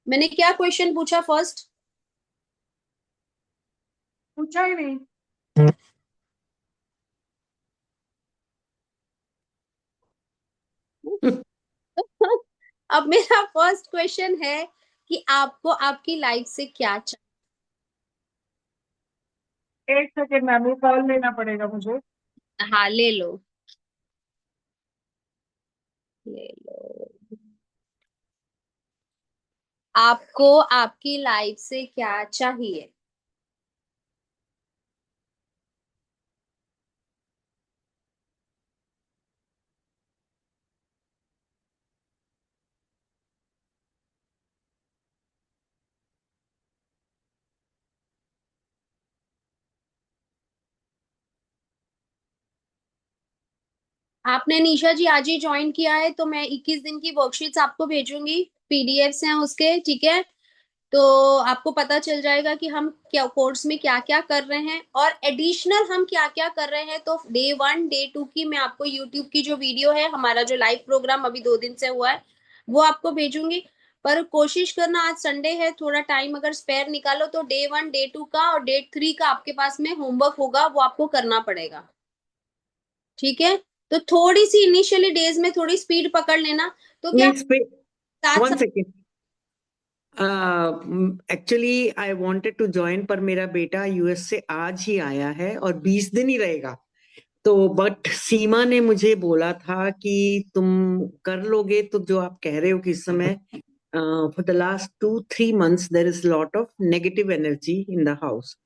मैंने क्या क्वेश्चन पूछा फर्स्ट? पूछा ही नहीं। अब मेरा फर्स्ट क्वेश्चन है कि आपको आपकी लाइफ से क्या चाहिए। एक सेकेंड मैम, ये कॉल लेना पड़ेगा मुझे। हाँ, ले लो। ले लो। आपको आपकी लाइफ से क्या चाहिए? आपने निशा जी आज ही ज्वाइन किया है तो मैं 21 दिन की वर्कशीट्स आपको भेजूंगी। पीडीएफ्स हैं उसके, ठीक है? तो आपको पता चल जाएगा कि हम क्या कोर्स में क्या क्या कर रहे हैं और एडिशनल हम क्या क्या कर रहे हैं। तो डे 1 डे 2 की मैं आपको यूट्यूब की जो वीडियो है, हमारा जो लाइव प्रोग्राम अभी 2 दिन से हुआ है, वो आपको भेजूंगी। पर कोशिश करना, आज संडे है, थोड़ा टाइम अगर स्पेयर निकालो तो डे 1 डे 2 का और डे 3 का आपके पास में होमवर्क होगा, वो आपको करना पड़ेगा। ठीक है? तो थोड़ी सी इनिशियली डेज में थोड़ी स्पीड पकड़ लेना। तो क्या मीन्स पे साथ वन साथ। Second. Actually I wanted to join, पर मेरा बेटा यूएस से आज ही आया है और 20 दिन ही रहेगा। तो बट सीमा ने मुझे बोला था कि तुम कर लोगे, तो जो आप कह रहे हो कि इस समय for the last 2-3 months there is lot of negative energy in the house.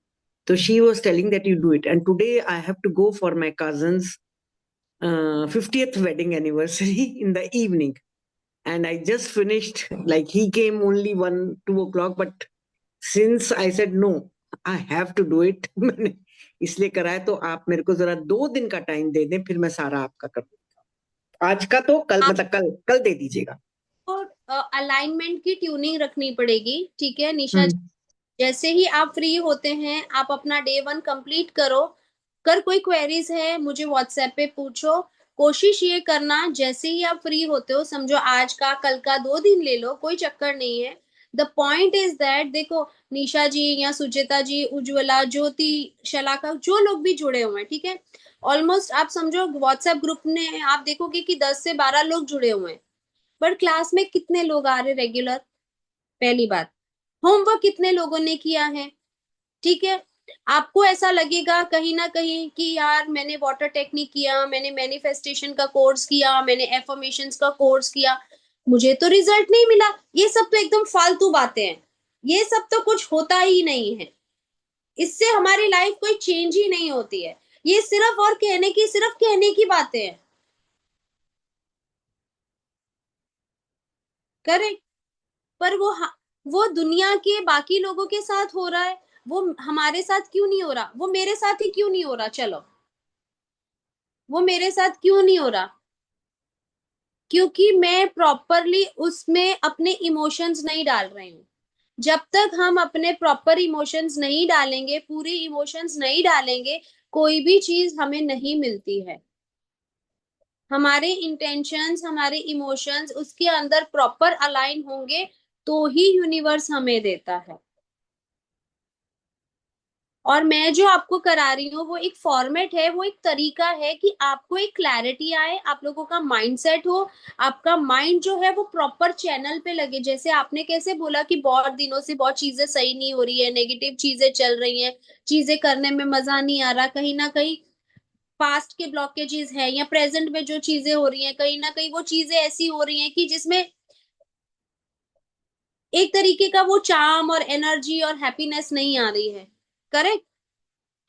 So she was telling that you do it, and today I have to go for my cousin's 50th wedding anniversary in the evening, and I just finished. Like, he came only 1-2 o'clock, but since I said no, I have to do it. मैंने इसलिए करा है। तो आप मेरे को जरा 2 दिन का टाइम दे दें, फिर मैं सारा आपका कर दूंगा। आज का तो कल, मतलब कल कल दे दीजिएगा। आपको अलाइनमेंट की ट्यूनिंग रखनी पड़ेगी, ठीक है निशा जी? हम्म। जैसे ही आप फ्री होते हैं, आप अपना डे 1 कंप्लीट करो। कर कोई क्वेरीज है मुझे व्हाट्सएप पे पूछो। कोशिश ये करना, जैसे ही आप फ्री होते हो, समझो आज का कल का 2 दिन ले लो, कोई चक्कर नहीं है। द पॉइंट इज दैट, देखो, निशा जी या सुचिता जी, उज्ज्वला, ज्योति, शलाका, जो लोग भी जुड़े हुए हैं, ठीक है? ऑलमोस्ट आप समझो व्हाट्सएप ग्रुप ने आप देखोगे कि 10 से 12 लोग जुड़े हुए हैं। पर क्लास में कितने लोग आ रहे रेगुलर? पहली बात। होमवर्क कितने लोगों ने किया है? ठीक है? आपको ऐसा लगेगा कहीं ना कहीं कि यार मैंने वाटर टेक्निक किया, मैंने मैनिफेस्टेशन का कोर्स किया, मैंने एफर्मेशंस का कोर्स किया, मुझे तो रिजल्ट नहीं मिला। ये सब तो एकदम फालतू बातें हैं। ये सब तो कुछ होता ही नहीं है। इससे हमारी लाइफ कोई चेंज ही नहीं होती है। ये सिर्फ कहने की बातें हैं। करेक्ट? पर वो दुनिया के बाकी लोगों के साथ हो रहा है, वो हमारे साथ क्यों नहीं हो रहा? वो मेरे साथ ही क्यों नहीं हो रहा? चलो, वो मेरे साथ क्यों नहीं हो रहा? क्योंकि मैं प्रॉपरली उसमें अपने इमोशंस नहीं डाल रही हूँ। जब तक हम अपने प्रॉपर इमोशंस नहीं डालेंगे, पूरे इमोशंस नहीं डालेंगे, कोई भी चीज हमें नहीं मिलती है। हमारे इंटेंशंस, हमारे इमोशंस उसके अंदर प्रॉपर अलाइन होंगे, तो ही यूनिवर्स हमें देता है। और मैं जो आपको करा रही हूँ वो एक फॉर्मेट है, वो एक तरीका है कि आपको एक क्लैरिटी आए, आप लोगों का माइंड सेट हो, आपका माइंड जो है वो प्रॉपर चैनल पे लगे। जैसे आपने कैसे बोला कि बहुत दिनों से बहुत चीजें सही नहीं हो रही है, नेगेटिव चीजें चल रही हैं, चीजें करने में मजा नहीं आ रहा, कहीं ना कहीं पास्ट के ब्लॉकेजेस है, या प्रेजेंट में जो चीजें हो रही हैं कहीं ना कहीं वो चीजें ऐसी हो रही हैं कि जिसमें एक तरीके का वो चार्म और एनर्जी और हैप्पीनेस नहीं आ रही है। करेक्ट?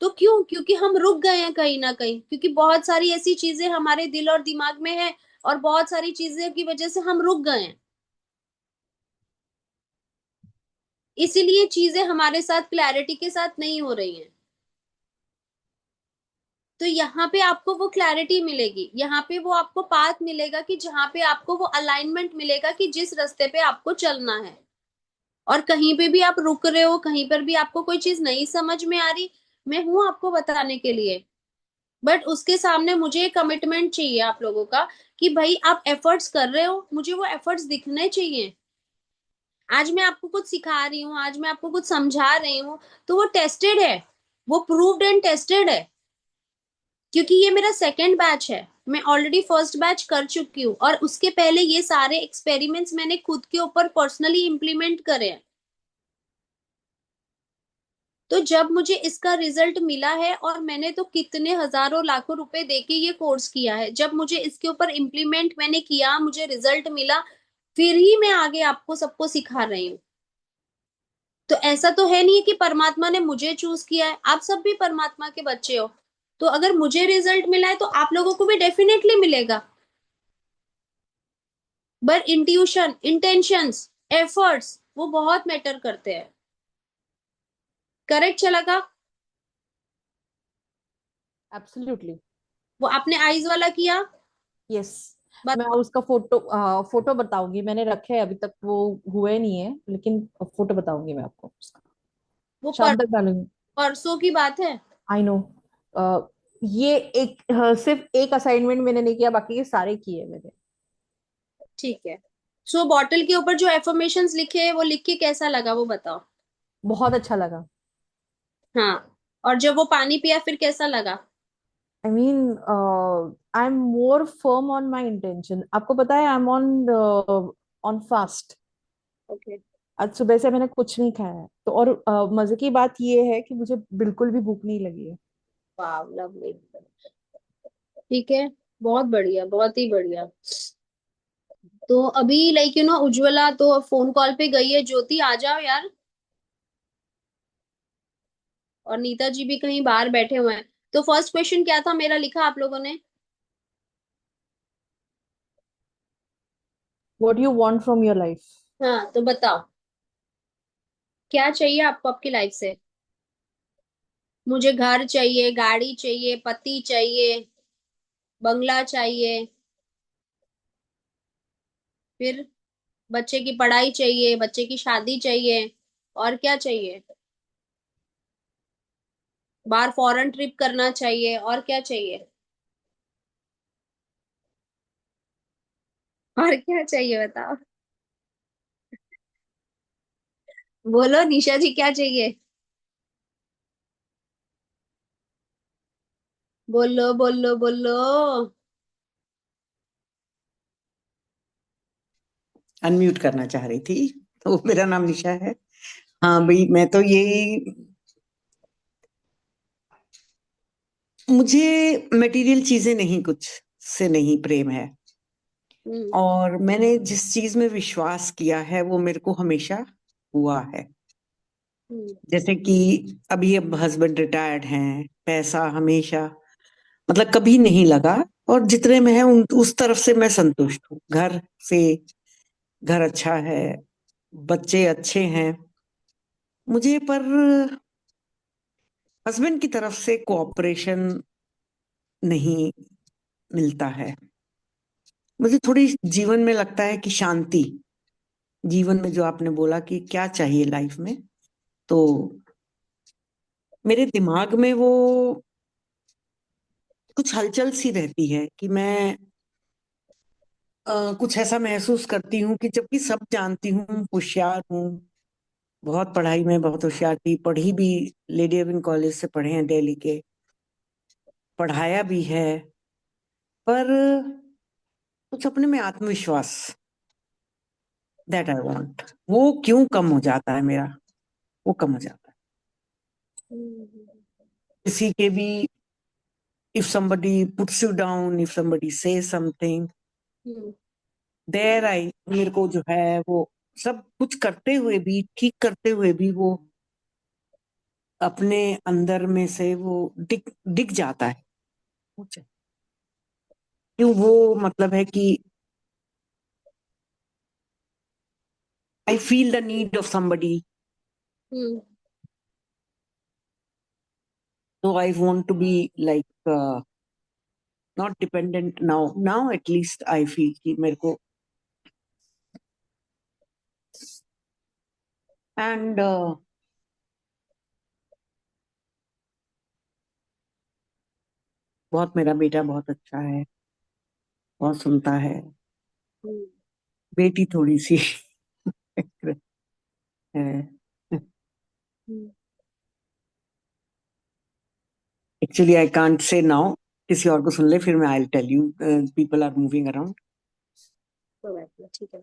तो क्यों? क्योंकि हम रुक गए हैं कहीं ना कहीं, क्योंकि बहुत सारी ऐसी चीजें हमारे दिल और दिमाग में है, और बहुत सारी चीजें की वजह से हम रुक गए हैं। इसीलिए चीजें हमारे साथ क्लैरिटी के साथ नहीं हो रही हैं। तो यहाँ पे आपको वो क्लैरिटी मिलेगी, यहाँ पे वो आपको पाथ मिलेगा कि जहाँ पे आपको वो अलाइनमेंट मिलेगा कि जिस रास्ते पे आपको चलना है। और कहीं पे भी आप रुक रहे हो, कहीं पर भी आपको कोई चीज नहीं समझ में आ रही, मैं हूं आपको बताने के लिए। बट उसके सामने मुझे कमिटमेंट चाहिए आप लोगों का, कि भाई आप एफर्ट्स कर रहे हो, मुझे वो एफर्ट्स दिखने चाहिए। आज मैं आपको कुछ सिखा रही हूँ, आज मैं आपको कुछ समझा रही हूँ, तो वो टेस्टेड है, वो प्रूव्ड एंड टेस्टेड है। क्योंकि ये मेरा सेकंड बैच है, मैं ऑलरेडी फर्स्ट बैच कर चुकी हूँ, और उसके पहले ये सारे एक्सपेरिमेंट्स मैंने खुद के ऊपर पर्सनली इम्प्लीमेंट करे हैं। तो जब मुझे इसका रिजल्ट मिला है, और मैंने तो कितने हजारों लाखों रुपए देके ये कोर्स किया है, जब मुझे इसके ऊपर इम्प्लीमेंट मैंने किया, मुझे रिजल्ट मिला, फिर ही मैं आगे आपको सबको सिखा रही हूँ। तो ऐसा तो है नहीं कि परमात्मा ने मुझे चूज किया है, आप सब भी परमात्मा के बच्चे हो। तो अगर मुझे रिजल्ट मिला है तो आप लोगों को भी डेफिनेटली मिलेगा। बट इंट्यूशन, इंटेंशंस, एफर्ट्स, वो बहुत मैटर करते हैं। करेक्ट चला का? एब्सोल्युटली। वो आपने आईज वाला किया? यस। बस मैं उसका फोटो बताऊंगी, मैंने रखे हैं अभी तक, वो हुए नहीं है, लेकिन फोटो बताऊंगी मैं आपको उसका। वो शाम तक डालूंगी। परसों की बात है। I know. ये एक सिर्फ एक असाइनमेंट मैंने नहीं किया, बाकी ये सारे किए मैंने। ठीक है। सो बॉटल के ऊपर जो एफर्मेशंस लिखे हैं वो लिख के कैसा लगा वो बताओ। बहुत अच्छा लगा। हाँ, और जब वो पानी पिया फिर कैसा लगा? I mean, I am more firm on my intention. आपको पता है, I M on on fast. Okay. आज सुबह से मैंने कुछ नहीं खाया है, तो और मजे की बात ये है कि मुझे बिल्कुल भी भूख नहीं लगी है। वाह, लवली। ठीक है, बहुत बढ़िया, बहुत ही बढ़िया। तो अभी लाइक उज्ज्वला तो फोन कॉल पे गई है, ज्योति आ जाओ यार। और नीता जी भी कहीं बाहर बैठे हुए हैं। तो फर्स्ट क्वेश्चन क्या था मेरा, लिखा आप लोगों ने? What you want from your life? हाँ, तो बताओ क्या चाहिए आपको आपकी लाइफ से। मुझे घर चाहिए, गाड़ी चाहिए, पति चाहिए, बंगला चाहिए, फिर बच्चे की पढ़ाई चाहिए, बच्चे की शादी चाहिए, और क्या चाहिए? बाहर फॉरेन ट्रिप करना चाहिए, और क्या चाहिए? और क्या चाहिए बताओ। बोलो निशा जी, क्या चाहिए? बोलो बोलो बोलो। अनम्यूट करना चाह रही थी। तो मेरा नाम निशा है। हाँ भाई, मैं तो यही, मुझे मटेरियल चीजें नहीं, कुछ से नहीं प्रेम है। हम्म। और मैंने जिस चीज में विश्वास किया है वो मेरे को हमेशा हुआ है। हम्म। जैसे कि अभी अब हस्बैंड रिटायर्ड हैं, पैसा हमेशा मतलब कभी नहीं लगा, और जितने में है उस तरफ से मैं संतुष्ट हूँ। घर से, घर अच्छा है, बच्चे अच्छे हैं मुझे, पर हस्बैंड की तरफ से कोऑपरेशन नहीं मिलता है। मुझे थोड़ी जीवन में लगता है कि शांति, जीवन में जो आपने बोला कि क्या चाहिए लाइफ में, तो मेरे दिमाग में वो कुछ हलचल सी रहती है कि मैं कुछ ऐसा महसूस करती हूँ कि जबकि सब जानती हूँ, होशियार हूँ, बहुत पढ़ाई में बहुत होशियार थी, पढ़ी भी, लेडी एविन कॉलेज से पढ़े हैं दिल्ली के, पढ़ाया भी है, पर कुछ अपने में आत्मविश्वास, दैट आई वांट, वो क्यों कम हो जाता है मेरा, वो कम हो जाता है। हम्म। किसी के भी, if somebody puts you down, if somebody says something, hmm. There I, मेरे को जो है वो सब कुछ करते हुए भी, ठीक करते हुए भी, वो अपने अंदर में से वो दिख दिख जाता है। क्यों, वो मतलब है कि I feel the need of somebody, hmm. so I want to be like not dependent now at least I feel कि मेरे को, एंड बहुत, मेरा बेटा बहुत अच्छा है, बहुत सुनता है। हम्म। बेटी थोड़ी सी actually I can't say now, किसी और को सुन ले फिर मैं I tell you, people are moving around. कोई बात नहीं, ठीक है।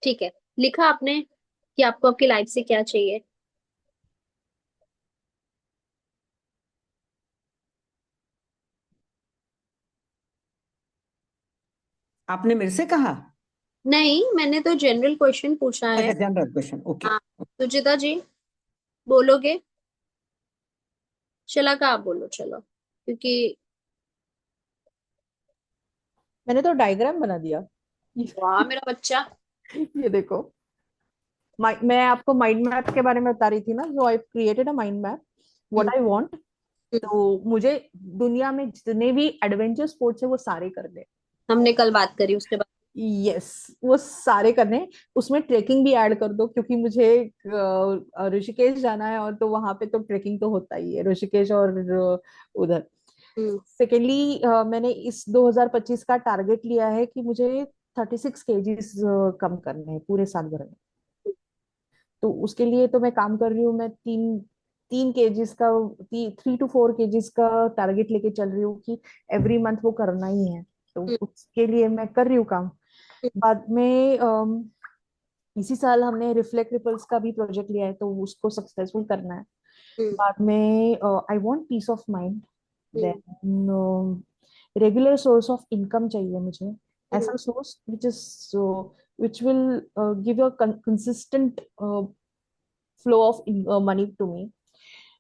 ठीक है, लिखा आपने कि आपको आपकी लाइफ से क्या चाहिए? आपने मेरे से कहा? नहीं, मैंने तो जनरल क्वेश्चन पूछा है। अच्छा, जनरल क्वेश्चन, ओके। हाँ, सुचिता जी बोलोगे? चला का आप बोलो, चलो, क्योंकि मैंने तो डायग्राम बना दिया। वाह मेरा बच्चा। ये देखो, मैं आपको माइंड मैप के बारे में बता रही थी ना, जो I created a mind map what hmm, I want. Hmm, तो मुझे दुनिया में जितने भी एडवेंचर स्पोर्ट्स है वो सारे करने। हमने कल बात करी उसके बाद। यस, वो सारे करने। उसमें ट्रेकिंग भी ऐड कर दो, क्योंकि मुझे ऋषिकेश जाना है, और तो वहां पे तो ट्रेकिंग तो होता ही है, ऋषिकेश और उधर। हम्म, सेकेंडली मैंने इस 2025 का टारगेट लिया है कि मुझे 36 kgs कम करने हैं पूरे साल भर में। तो उसके लिए तो मैं काम कर रही हूँ। मैं 3 kgs का, 3 to 4 kgs का टारगेट लेके चल रही हूँ कि एवरी मंथ वो करना ही है। तो हम्म, उसके लिए मैं कर रही हूँ काम। बाद में इसी साल हमने रिफ्लेक्ट रिपल्स का भी प्रोजेक्ट लिया है, तो उसको सक्सेसफुल करना है। हम्म, बाद में I want peace of mind. Hmm, then regular source of income चाहिए मुझे। हम्म, ऐसा source which will give a consistent flow of money to me.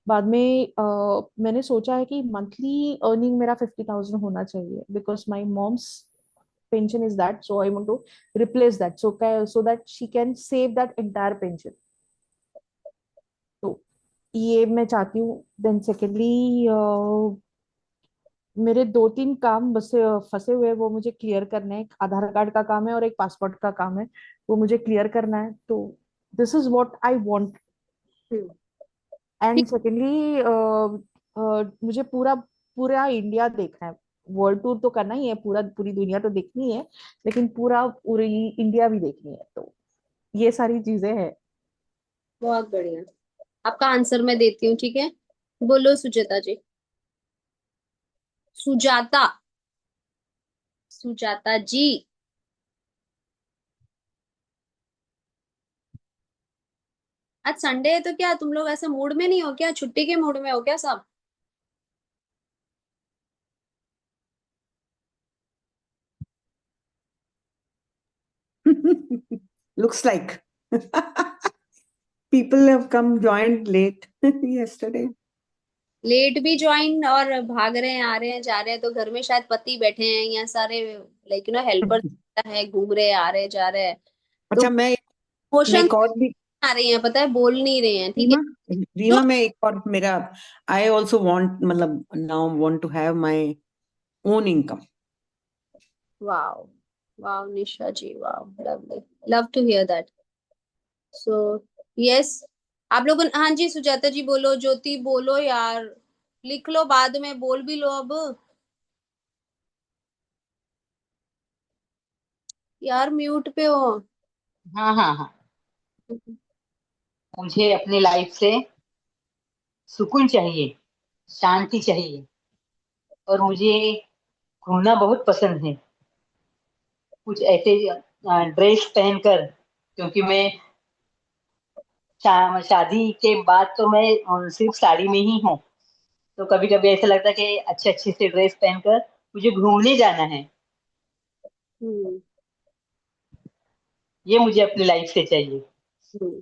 बाद में मैंने सोचा है कि मंथली अर्निंग मेरा 50,000 होना चाहिए, because my mom's pension is that, so I want to replace that, so that she can save that entire pension. तो ये मैं चाहती हूँ। देन सेकेंडली मेरे 2-3 काम बस फंसे हुए हैं, वो मुझे क्लियर करना है। एक आधार कार्ड का काम है और एक पासपोर्ट का काम है, वो मुझे क्लियर करना है। तो this is what I want. Hmm. ठीक। एंड सेकेंडली मुझे पूरा पूरा इंडिया देखना है। वर्ल्ड टूर तो करना ही है, पूरी दुनिया तो देखनी है, लेकिन पूरी इंडिया भी देखनी है। तो ये सारी चीजें हैं। बहुत बढ़िया। आपका आंसर मैं देती हूँ, ठीक है? बोलो सुजाता जी। सुजाता, सुजाता जी। आज संडे है तो क्या तुम लोग ऐसे मूड में नहीं हो क्या? छुट्टी के मूड में हो क्या सब? Looks like people have come joined late yesterday. Late भी ज्वाइन और भाग रहे हैं, आ रहे हैं, जा रहे हैं, तो घर में शायद पति बैठे हैं या सारे, लाइक हेल्पर है, घूम रहे हैं, आ रहे हैं, जा रहे हैं। तो अच्छा, मैं इमोशन एक और भी, आ रही हैं, पता है, बोल नहीं रहे हैं, ठीक है? रीमा, जो रीमा, मैं एक और मेरा, आई ऑल्सो वांट, मतलब now want to have my own income. Wow, wow Nisha ji, wow, lovely, love to hear that. So yes, आप लोगों हाँ जी, सुजाता जी बोलो, ज्योति बोलो यार, लिख लो, बाद में बोल भी लो अब। यार म्यूट पे हो। हाँ हाँ हाँ। मुझे अपनी लाइफ से सुकून चाहिए, शांति चाहिए, और मुझे घूमना बहुत पसंद है। कुछ ऐसे ड्रेस पहनकर, क्योंकि मैं शादी के बाद तो मैं सिर्फ साड़ी में ही हूँ। तो कभी कभी ऐसा लगता है कि अच्छे अच्छे से ड्रेस पहनकर मुझे घूमने जाना है। हम्म, ये मुझे अपनी लाइफ से चाहिए, हम्म।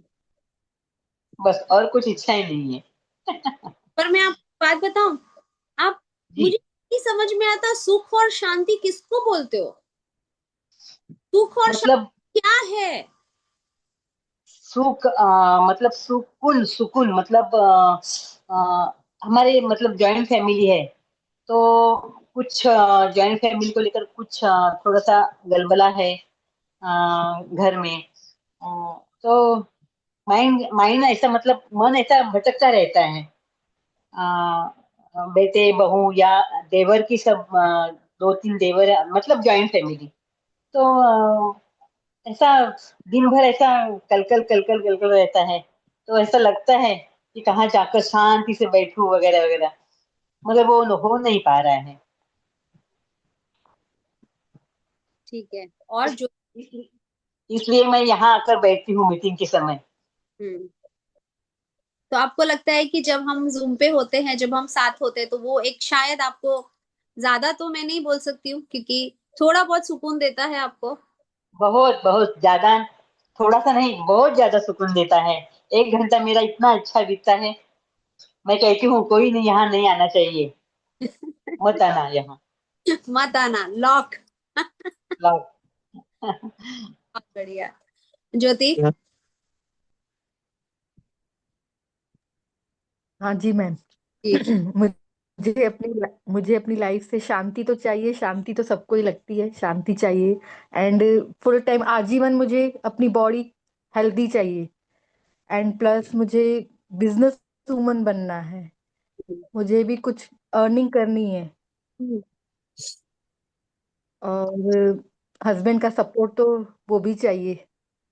बस, और कुछ इच्छाएं नहीं है। पर मैं आपको बात बताऊं, आप, मुझे जी। नहीं समझ में आता, सुख और शांति किसको बोलते हो? सुख और मतलब शांति क्या है? सुख, मतलब सुकून, सुकून मतलब हमारे मतलब जॉइंट फैमिली है, तो कुछ जॉइंट फैमिली को लेकर कुछ थोड़ा सा गलबला है घर में। तो माइंड माइंड ऐसा, मतलब मन ऐसा भटकता रहता है। बेटे बहू या देवर की सब, 2-3 देवर, मतलब जॉइंट फैमिली। तो ऐसा दिन भर ऐसा कलकल कलकल कलकल रहता है, तो ऐसा लगता है कि कहाँ जाकर शांति से बैठूं वगैरह वगैरह, मगर वो हो नहीं पा रहा है। ठीक है। और इस, जो इसलिए इसलिए मैं यहाँ आकर बैठती हूँ मीटिंग के समय। हम्म तो आपको लगता है कि जब हम जूम पे होते हैं, जब हम साथ होते हैं, तो वो एक शायद आपको, ज्यादा तो मैं नहीं बोल सकती हूँ क्योंकि थोड़ा बहुत सुकून देता है आपको? बहुत बहुत ज्यादा, थोड़ा सा नहीं, बहुत ज्यादा सुकून देता है। 1 घंटा मेरा इतना अच्छा बीतता है, मैं कहती हूँ कोई नहीं, यहाँ नहीं आना चाहिए, मत आना यहाँ। मत आना, लॉक। लाओ। बहुत बढ़िया। ज्योति? हाँ जी मैम। जी। मुझे अपनी लाइफ से शांति तो चाहिए, शांति तो सबको ही लगती है, शांति चाहिए। एंड फुल टाइम आजीवन मुझे अपनी बॉडी हेल्दी चाहिए। एंड प्लस मुझे बिजनेस वूमन बनना है। मुझे भी कुछ अर्निंग करनी है। हम्म, और हस्बैंड का सपोर्ट तो वो भी चाहिए।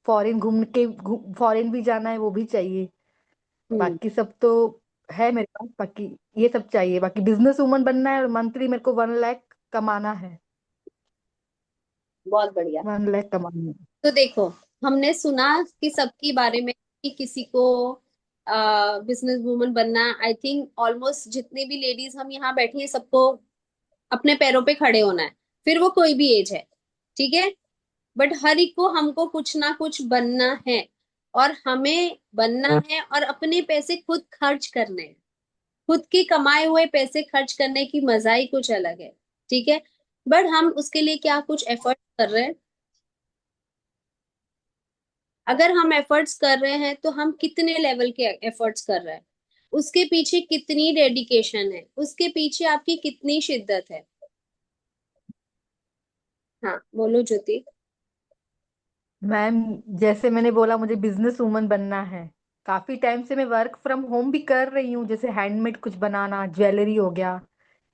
फॉरेन भी जाना है, वो भी चाहिए। हम्म, बाकी सब तो है मेरे पास। बाकी ये सब चाहिए। बाकी बिजनेस वूमन बनना है और मंथली मेरे को 1 लाख कमाना है। बहुत बढ़िया। 1 लाख कमाना है। तो देखो, हमने सुना कि सबके बारे में कि किसी को बिजनेस वूमन बनना, आई थिंक ऑलमोस्ट जितनी भी लेडीज हम यहाँ बैठी हैं सबको अपने पैरों पे खड़े होना है, फिर वो कोई भी एज है। ठीक है। बट हर एक को, हमको कुछ ना कुछ बनना है, और हमें बनना है और अपने पैसे खुद खर्च करने हैं। खुद के कमाए हुए पैसे खर्च करने की मजा ही कुछ अलग है। ठीक है। बट हम उसके लिए क्या कुछ एफर्ट कर रहे हैं? अगर हम एफर्ट्स कर रहे हैं तो हम कितने लेवल के एफर्ट्स कर रहे हैं, उसके पीछे कितनी डेडिकेशन है, उसके पीछे आपकी कितनी शिद्दत है। हाँ, बोलो ज्योति। मैम, जैसे मैंने बोला मुझे बिजनेस वूमन बनना है। काफी टाइम से मैं वर्क फ्रॉम होम भी कर रही हूँ, जैसे हैंडमेड कुछ बनाना, ज्वेलरी हो गया,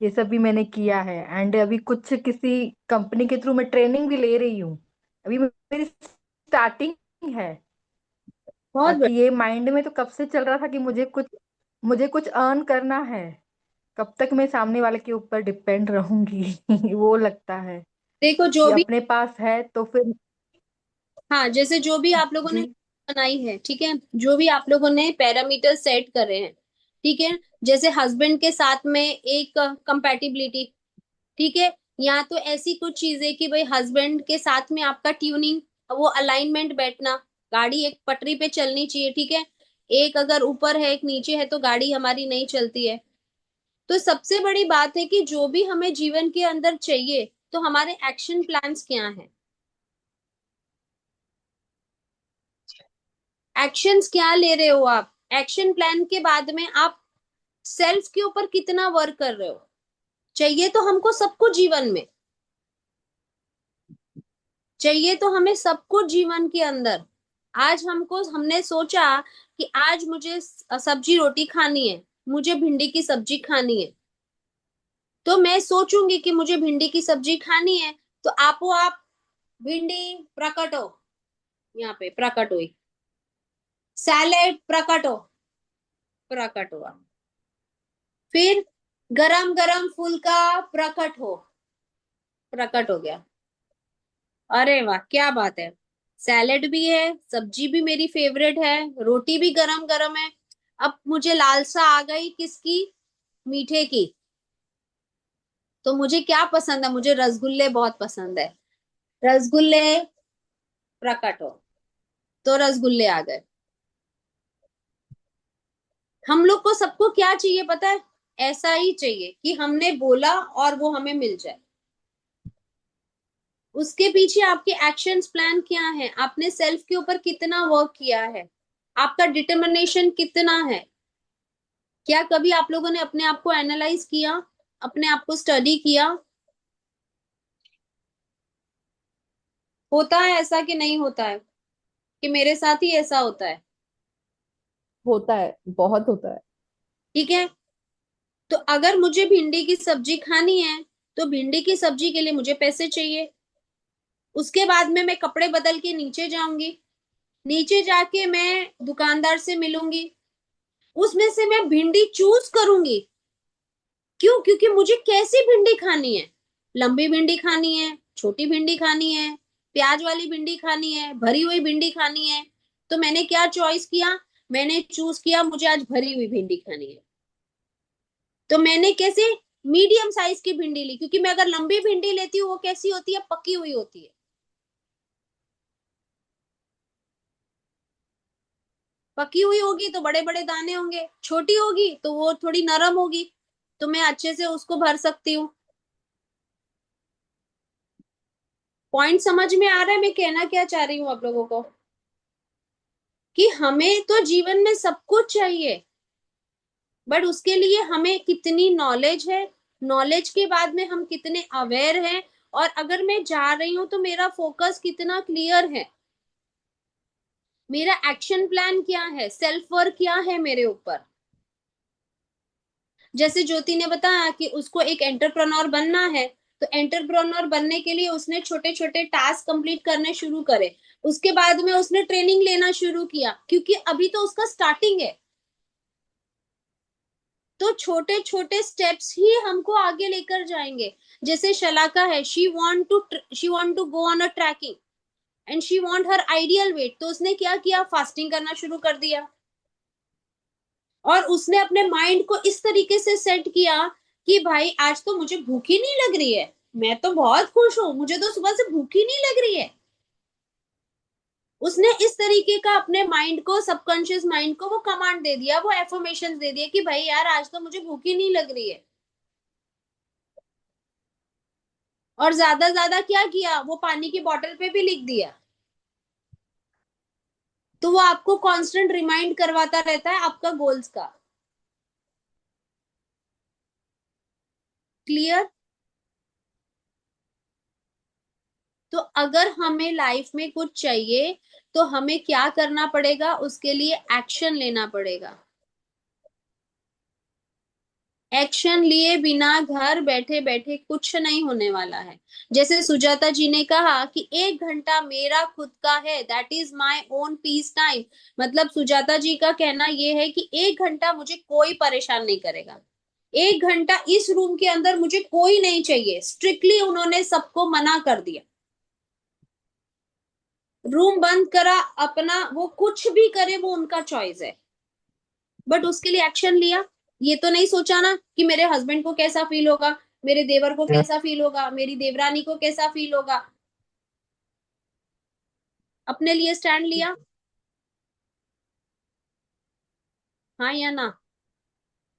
ये सब भी मैंने किया है। एंड अभी कुछ किसी कंपनी के थ्रू मैं ट्रेनिंग भी ले रही हूँ। अभी मेरी स्टार्टिंग है। बहुत बाकी बढ़िया। ये माइंड में तो कब से चल रहा था कि मुझे कुछ अर्न करना है। कब तक मैं सामने वाले के ऊपर डिपेंड रहूंगी वो लगता है देखो कि जो भी, अपने पास है तो फिर। हाँ, जैसे जो भी आप लोगों ने जी। बनाई है, ठीक है, जो भी आप लोगों ने पैरामीटर सेट करे हैं, ठीक है, जैसे हस्बैंड के साथ में एक कंपैटिबिलिटी, ठीक है, या तो ऐसी कुछ चीजें कि भाई हस्बैंड के साथ में आपका ट्यूनिंग, वो अलाइनमेंट बैठना, गाड़ी एक पटरी पे चलनी चाहिए, ठीक है, एक अगर ऊपर है एक नीचे है तो गाड़ी हमारी नहीं चलती है। तो सबसे बड़ी बात है कि जो भी हमें जीवन के अंदर चाहिए, तो हमारे एक्शन प्लान्स क्या हैं, एक्शंस क्या ले रहे हो आप, एक्शन प्लान के बाद में आप सेल्फ के ऊपर कितना वर्क कर रहे हो। चाहिए तो हमको सब कुछ जीवन में, चाहिए तो हमें सब कुछ जीवन के अंदर। आज हमने सोचा कि आज मुझे सब्जी रोटी खानी है, मुझे भिंडी की सब्जी खानी है, तो मैं सोचूंगी कि मुझे भिंडी की सब्जी खानी है, तो आपो आप भिंडी प्रकट हो, यहाँ पे प्रकट हुई, सैलेड प्रकट हो, प्रकट हुआ, फिर गरम गरम फुल्का प्रकट हो, प्रकट हो गया। अरे वाह, क्या बात है। सैलेड भी है, सब्जी भी मेरी फेवरेट है, रोटी भी गरम गरम है। अब मुझे लालसा आ गई किसकी? मीठे की। तो मुझे क्या पसंद है? मुझे रसगुल्ले बहुत पसंद है। रसगुल्ले प्रकट हो, तो रसगुल्ले आ गए। हम लोग को सबको क्या चाहिए पता है? ऐसा ही चाहिए कि हमने बोला और वो हमें मिल जाए। उसके पीछे आपके एक्शंस प्लान क्या है, आपने सेल्फ के ऊपर कितना वर्क किया है, आपका डिटर्मिनेशन कितना है। क्या कभी आप लोगों ने अपने आप को एनालाइज किया, अपने आप को स्टडी किया? होता है ऐसा कि नहीं होता है? कि मेरे साथ ही ऐसा होता है? होता है, बहुत होता है। ठीक है। तो अगर मुझे भिंडी की सब्जी खानी है, तो भिंडी की सब्जी के लिए मुझे पैसे चाहिए, उसके बाद में मैं कपड़े बदल के नीचे जाऊंगी, नीचे जाके मैं दुकानदार से मिलूंगी, उसमें से मैं भिंडी चूज करूंगी। क्यों? क्योंकि मुझे कैसी भिंडी खानी है, लंबी भिंडी खानी है, छोटी भिंडी खानी है, प्याज वाली भिंडी खानी है, भरी हुई भिंडी खानी है। तो मैंने क्या चॉइस किया? मैंने चूज किया मुझे आज भरी हुई भिंडी खानी है। तो मैंने कैसे मीडियम साइज की भिंडी ली, क्योंकि मैं अगर लंबी भिंडी लेती हूँ वो कैसी होती है? पकी हुई होती है। पकी हुई होगी तो बड़े बड़े दाने होंगे, छोटी होगी तो वो थोड़ी नरम होगी, तो मैं अच्छे से उसको भर सकती हूँ। पॉइंट समझ में आ रहा है मैं कहना क्या चाह रही हूँ आप लोगों को? कि हमें तो जीवन में सब कुछ चाहिए, बट उसके लिए हमें कितनी नॉलेज है, नॉलेज के बाद में हम कितने अवेयर हैं, और अगर मैं जा रही हूँ तो मेरा फोकस कितना क्लियर है, मेरा एक्शन प्लान क्या है, सेल्फ वर्क क्या है मेरे ऊपर। जैसे ज्योति ने बताया कि उसको एक एंटरप्रेन्योर बनना है, तो एंटरप्रेन्योर बनने के लिए उसने छोटे छोटे टास्क कंप्लीट करने शुरू करे, उसके बाद में उसने ट्रेनिंग लेना शुरू किया, क्योंकि अभी तो उसका स्टार्टिंग है। तो छोटे छोटे स्टेप्स ही हमको आगे लेकर जाएंगे। जैसे शलाका है, she want to go on a trekking and she want her ideal weight, तो उसने क्या किया? फास्टिंग करना शुरू कर दिया, और उसने अपने माइंड को इस तरीके से सेट किया कि भाई आज तो मुझे भूख ही नहीं लग रही है, मैं तो बहुत खुश हूं, मुझे तो सुबह से भूख ही नहीं लग रही है। उसने इस तरीके का अपने माइंड को, सबकॉन्शियस माइंड को वो कमांड दे दिया, वो एफर्मेशन दे दिया कि भाई यार आज तो मुझे भूख ही नहीं लग रही है। और ज्यादा क्या किया? वो पानी की बोतल पे भी लिख दिया। तो वो आपको कांस्टेंट रिमाइंड करवाता रहता है आपका गोल्स का। क्लियर? तो अगर हमें लाइफ में कुछ चाहिए तो हमें क्या करना पड़ेगा? उसके लिए एक्शन लेना पड़ेगा। एक्शन लिए बिना घर बैठे बैठे कुछ नहीं होने वाला है। जैसे सुजाता जी ने कहा कि 1 घंटा मेरा खुद का है, that is my own peace time. मतलब सुजाता जी का कहना यह है कि 1 घंटा मुझे कोई परेशान नहीं करेगा, 1 घंटा इस रूम के अंदर मुझे कोई नहीं चाहिए। स्ट्रिक्टली उन्होंने सबको मना कर दिया, रूम बंद करा अपना, वो कुछ भी करे वो उनका चॉइस है, बट उसके लिए एक्शन लिया। ये तो नहीं सोचा ना कि मेरे हस्बैंड को कैसा फील होगा, मेरे देवर को कैसा फील होगा, मेरी देवरानी को कैसा फील होगा। अपने लिए स्टैंड लिया, हाँ या ना?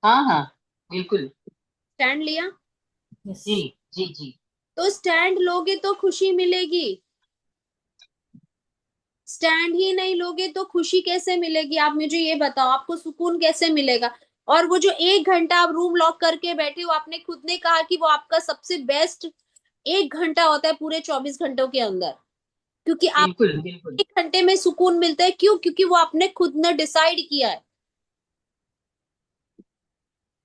हाँ हाँ, बिल्कुल। स्टैंड लिया। Yes. जी जी जी। तो स्टैंड लोगे तो खुशी मिलेगी, स्टैंड ही नहीं लोगे तो खुशी कैसे मिलेगी? आप मुझे ये बताओ, आपको सुकून कैसे मिलेगा? और वो जो 1 घंटा आप रूम लॉक करके बैठे हो, आपने खुद ने कहा कि वो आपका सबसे बेस्ट 1 घंटा होता है पूरे 24 घंटों के अंदर, क्योंकि आप बिल्कुल बिल्कुल। 1 घंटे में सुकून मिलता है। क्यों? क्योंकि वो आपने खुद ने डिसाइड किया है।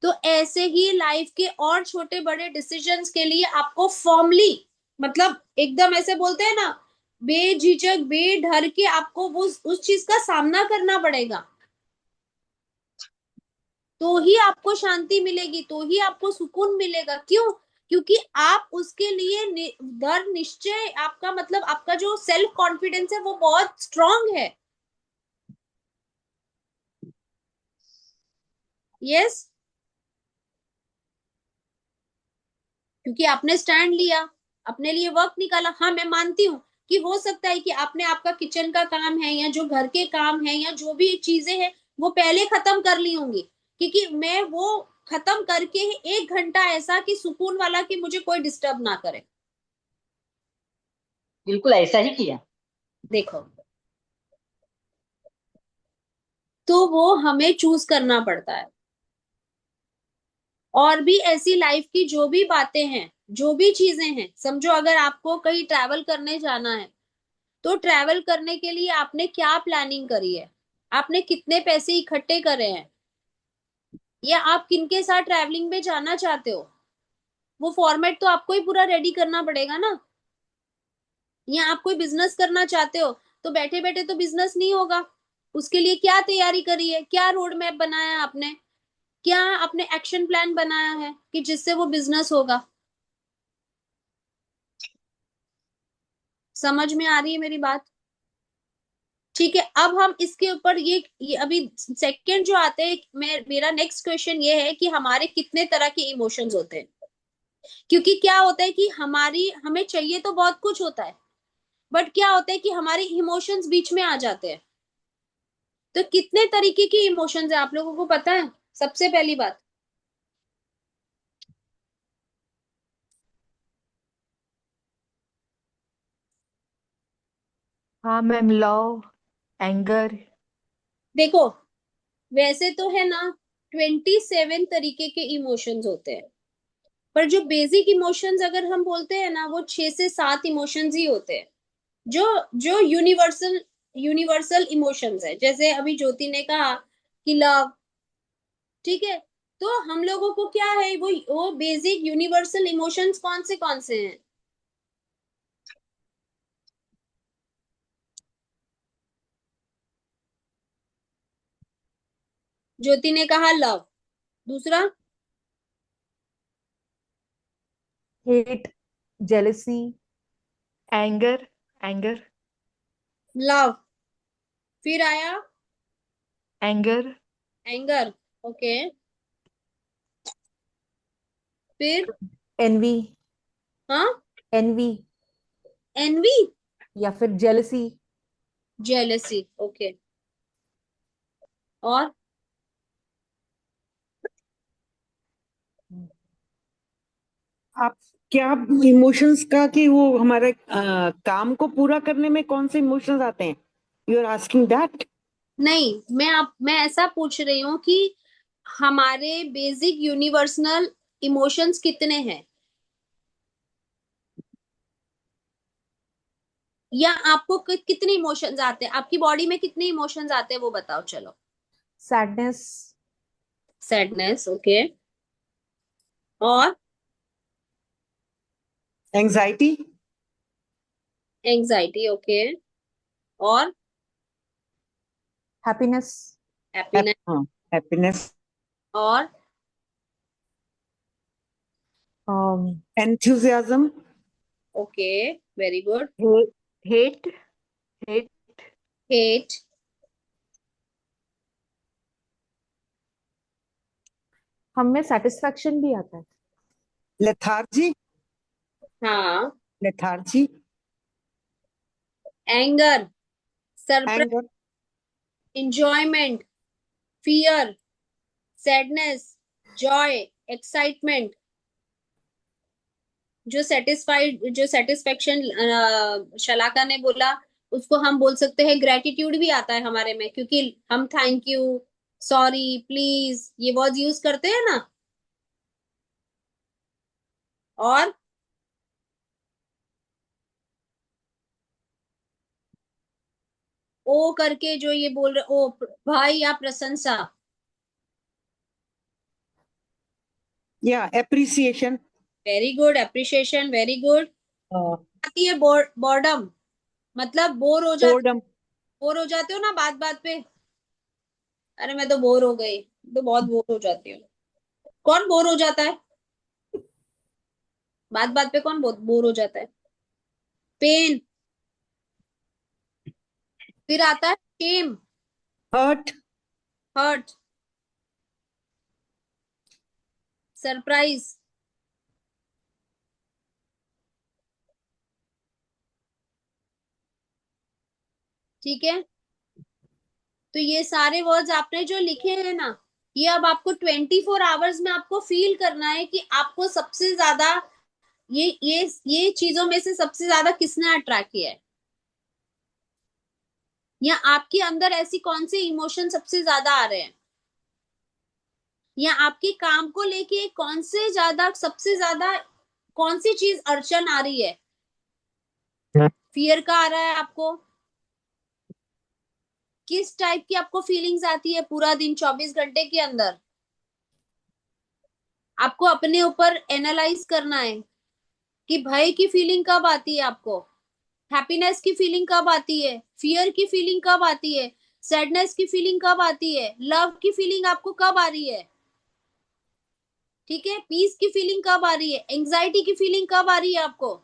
तो ऐसे ही लाइफ के और छोटे बड़े डिसीजंस के लिए आपको फॉर्मली, मतलब एकदम ऐसे बोलते हैं ना, बेझिझक बेडर के आपको वो उस चीज का सामना करना पड़ेगा। तो ही आपको शांति मिलेगी, तो ही आपको सुकून मिलेगा। क्यों? क्योंकि आप उसके लिए दृढ़ निश्चय, आपका मतलब आपका जो सेल्फ कॉन्फिडेंस है वो बहुत स्ट्रांग है। यस, क्योंकि आपने स्टैंड लिया, अपने लिए वर्क निकाला। हाँ, मैं मानती हूँ कि हो सकता है कि आपने आपका किचन का काम है या जो घर के काम है या जो भी चीजें हैं वो पहले खत्म कर ली होंगी, क्योंकि मैं वो खत्म करके ही 1 घंटा ऐसा कि सुकून वाला कि मुझे कोई डिस्टर्ब ना करे। बिल्कुल ऐसा ही किया। देखो, तो वो हमें चूज करना पड़ता है। और भी ऐसी लाइफ की जो भी बातें हैं, जो भी चीजें हैं, समझो अगर आपको कहीं ट्रैवल करने जाना है, तो ट्रैवल करने के लिए आपने क्या प्लानिंग करी है, आपने कितने पैसे इकट्ठे करे हैं, या आप किनके साथ ट्रैवलिंग में जाना चाहते हो, वो फॉर्मेट तो आपको ही पूरा रेडी करना पड़ेगा ना। या आप कोई बिजनेस करना चाहते हो, तो बैठे बैठे तो बिजनेस नहीं होगा। उसके लिए क्या तैयारी करी है, क्या रोड मैप बनाया है आपने, क्या आपने एक्शन प्लान बनाया है कि जिससे वो बिजनेस होगा। समझ में आ रही है मेरी बात? ठीक है, अब हम इसके ऊपर ये अभी सेकंड जो आते हैं, मेरा नेक्स्ट क्वेश्चन ये है कि हमारे कितने तरह के इमोशंस होते हैं। क्योंकि क्या होता है कि हमें चाहिए तो बहुत कुछ होता है, बट क्या होता है कि हमारे इमोशंस बीच में आ जाते हैं। तो कितने तरीके के इमोशंस है आप लोगों को पता है? सबसे पहली बात, हाँ मैम, लव, एंगर। देखो वैसे तो है ना 27 तरीके के इमोशंस होते हैं, पर जो बेसिक इमोशंस अगर हम बोलते हैं ना, वो 6 से 7 इमोशंस ही होते हैं, जो जो यूनिवर्सल यूनिवर्सल इमोशंस है। जैसे अभी ज्योति ने कहा कि लव, ठीक है, तो हम लोगों को क्या है, वो बेसिक यूनिवर्सल इमोशंस कौन से हैं? ज्योति ने कहा लव, दूसरा hate, jealousy, anger. Anger. Love, फिर आया एंगर। एंगर, ओके, फिर एनवी। हाँ, एनवी एनवी, या फिर जेलसी। जेलसी, ओके, और आप क्या इमोशंस का कि वो हमारे काम को पूरा करने में कौन से इमोशंस आते हैं, यू आर आस्किंग दैट? नहीं, मैं ऐसा पूछ रही हूँ कि हमारे बेसिक यूनिवर्सल इमोशंस कितने हैं, या आपको कितने इमोशंस आते हैं, आपकी बॉडी में कितने इमोशंस आते हैं वो बताओ चलो। सैडनेस। सैडनेस, ओके, और एंजाइटी। एंजाइटी, ओके, और हैप्पीनेस। हैप्पीनेस, हाँ, हैप्पीनेस। और enthusiasm. Okay, very good, hate. Hate. Hate, हम में सेटिस्फेक्शन भी आता है। लेथार्जी। हाँ, lethargy. Anger, surprise, anger. Enjoyment, fear, sadness, Joy, excitement. जो सेटिस्फेक्शन शलाका ने बोला, उसको हम बोल सकते हैं ग्रेटिट्यूड भी आता है हमारे में, क्योंकि हम थैंक यू, सॉरी, प्लीज ये वर्ड यूज करते हैं ना। और ओ करके जो ये बोल रहे, ओ भाई या प्रशंसा। या appreciation. Very good, appreciation, very good. आती है बॉर्डम, मतलब बोर्डम। बोर हो जाते हो ना बात बात पे। अरे मैं तो बोर हो गई, तो बहुत बोर हो जाती हूँ। कौन बोर हो जाता है बात बात पे, कौन बोर हो जाता है? पेन, फिर आता है शेम, हर्ट। हर्ट, सरप्राइज, ठीक है। तो ये सारे वर्ड्स आपने जो लिखे हैं ना, ये अब आपको 24 आवर्स में आपको फील करना है कि आपको सबसे ज्यादा ये चीजों में से सबसे ज्यादा किसने अट्रैक्ट किया है, या आपके अंदर ऐसी कौन से इमोशन सबसे ज्यादा आ रहे हैं, या आपके काम को लेके कौन से ज्यादा सबसे ज्यादा कौन सी चीज अड़चन आ रही है। फियर का आ रहा है आपको, किस टाइप की आपको फीलिंग्स आती है पूरा दिन 24 घंटे के अंदर। आपको अपने ऊपर एनालाइज करना है कि भय की फीलिंग कब आती है आपको, हैप्पीनेस की फीलिंग कब आती है, फियर की फीलिंग कब आती है, सैडनेस की फीलिंग कब आती है, लव की फीलिंग आपको कब आ रही है, ठीक है, पीस की फीलिंग कब आ रही है, एंजाइटी की फीलिंग कब आ रही है आपको।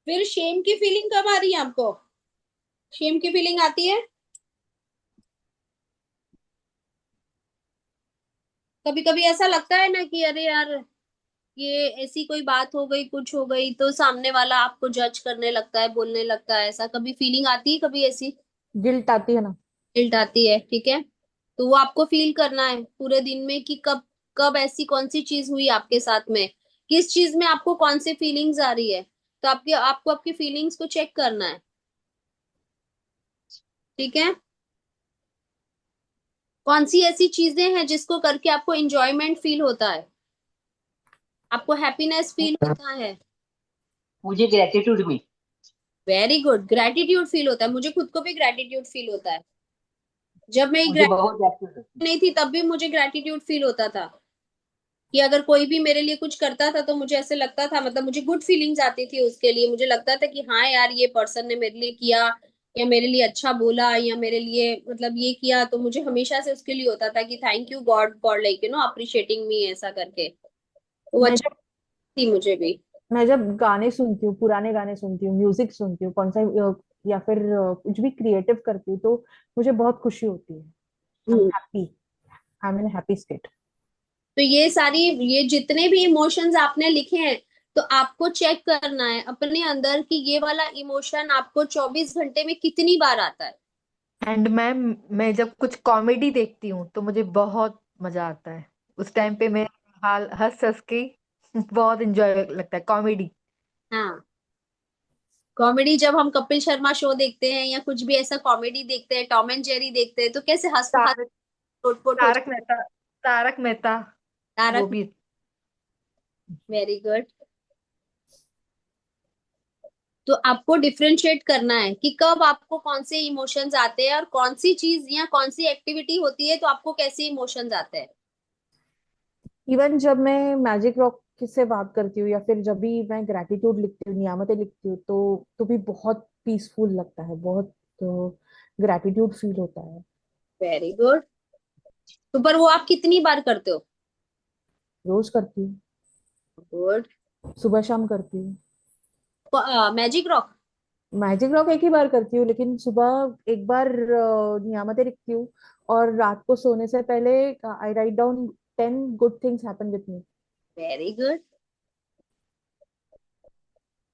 फिर शेम की फीलिंग कब आ रही है आपको, शेम की फीलिंग आती है। कभी कभी ऐसा लगता है ना कि अरे यार ये ऐसी कोई बात हो गई, कुछ हो गई तो सामने वाला आपको जज करने लगता है, बोलने लगता है, ऐसा कभी फीलिंग आती है कभी ऐसी। गिल्ट आती है ना। गिल्ट आती है, ठीक है। तो वो आपको फील करना है पूरे दिन में कि कब कब ऐसी कौन सी चीज हुई आपके साथ में, किस चीज में आपको कौन सी फीलिंग्स आ रही है। तो आपको आपकी फीलिंग्स को चेक करना है, ठीक है। कौन सी ऐसी चीजें हैं जिसको करके आपको एंजॉयमेंट फील होता है, आपको हैप्पीनेस फील होता है। मुझे ग्रेटिट्यूड में। वेरी गुड, ग्रेटिट्यूड फील होता है, मुझे खुद को भी ग्रेटिट्यूड फील होता है। जब मैं मुझे बहुत ग्रेटिट्यूड। नहीं थी तब भी मुझे ग्रेटिट्यूड फील होता था कि अगर कोई भी मेरे लिए कुछ करता था तो मुझे ऐसे लगता था, मतलब मुझे गुड फीलिंग्स आती थी उसके लिए, मुझे लगता था कि हाँ यार ये पर्सन ने मेरे लिए किया या मेरे लिए अच्छा बोला या मेरे लिए मतलब ये किया, तो मुझे हमेशा से उसके लिए होता था कि thank you God for like appreciating मी, ऐसा करके। तो वो मैं अच्छा जब थी मुझे भी। मैं जब गाने सुनती हूँ, पुराने गाने सुनती हूँ, म्यूजिक सुनती हूँ, कौन सा या फिर कुछ भी क्रिएटिव करती हूँ, तो मुझे बहुत खुशी होती है। I M hmm. Happy, I am in happy state. तो ये सारी, ये जितने भी इमोशंस आपने लिखे हैं, तो आपको चेक करना है अपने अंदर कि ये वाला इमोशन आपको 24 घंटे में कितनी बार आता है। एंड मैं जब कुछ कॉमेडी देखती हूँ तो मुझे बहुत मजा आता है। उस टाइम पे मैं हाल हंस हंस के बहुत इंजॉय लगता है कॉमेडी। हाँ, कॉमेडी जब हम कपिल शर्मा शो देखते हैं या कुछ भी ऐसा कॉमेडी देखते हैं, टॉम एंड जेरी देखते हैं, तो कैसे हंस हंस तारक लोटपोट हो तारक मेहता तारक मेहता जाता वो है। भी। Very good. तो आपको डिफरेंशिएट करना है कि कब आपको कौन से इमोशंस आते हैं और कौन सी चीज या कौन सी एक्टिविटी होती है तो आपको कैसे इमोशंस आते हैं। इवन जब मैं मैजिक रॉक से बात करती हूँ या फिर जब भी मैं ग्रेटिट्यूड लिखती हूँ, नियामतें लिखती हूँ, तो भी बहुत पीसफुल लगता है, बहुत ग्रेटिट्यूड फील होता है। Very good. तो पर वो आप कितनी बार करते हो। रोज करती हूँ, गुड। सुबह शाम करती हूँ। Magic rock. मैजिक रॉक एक ही बार करती हूँ, लेकिन सुबह एक बार नियामतें लिखती हूँ, और रात को सोने से पहले I write down 10 good things happen with me. Very good.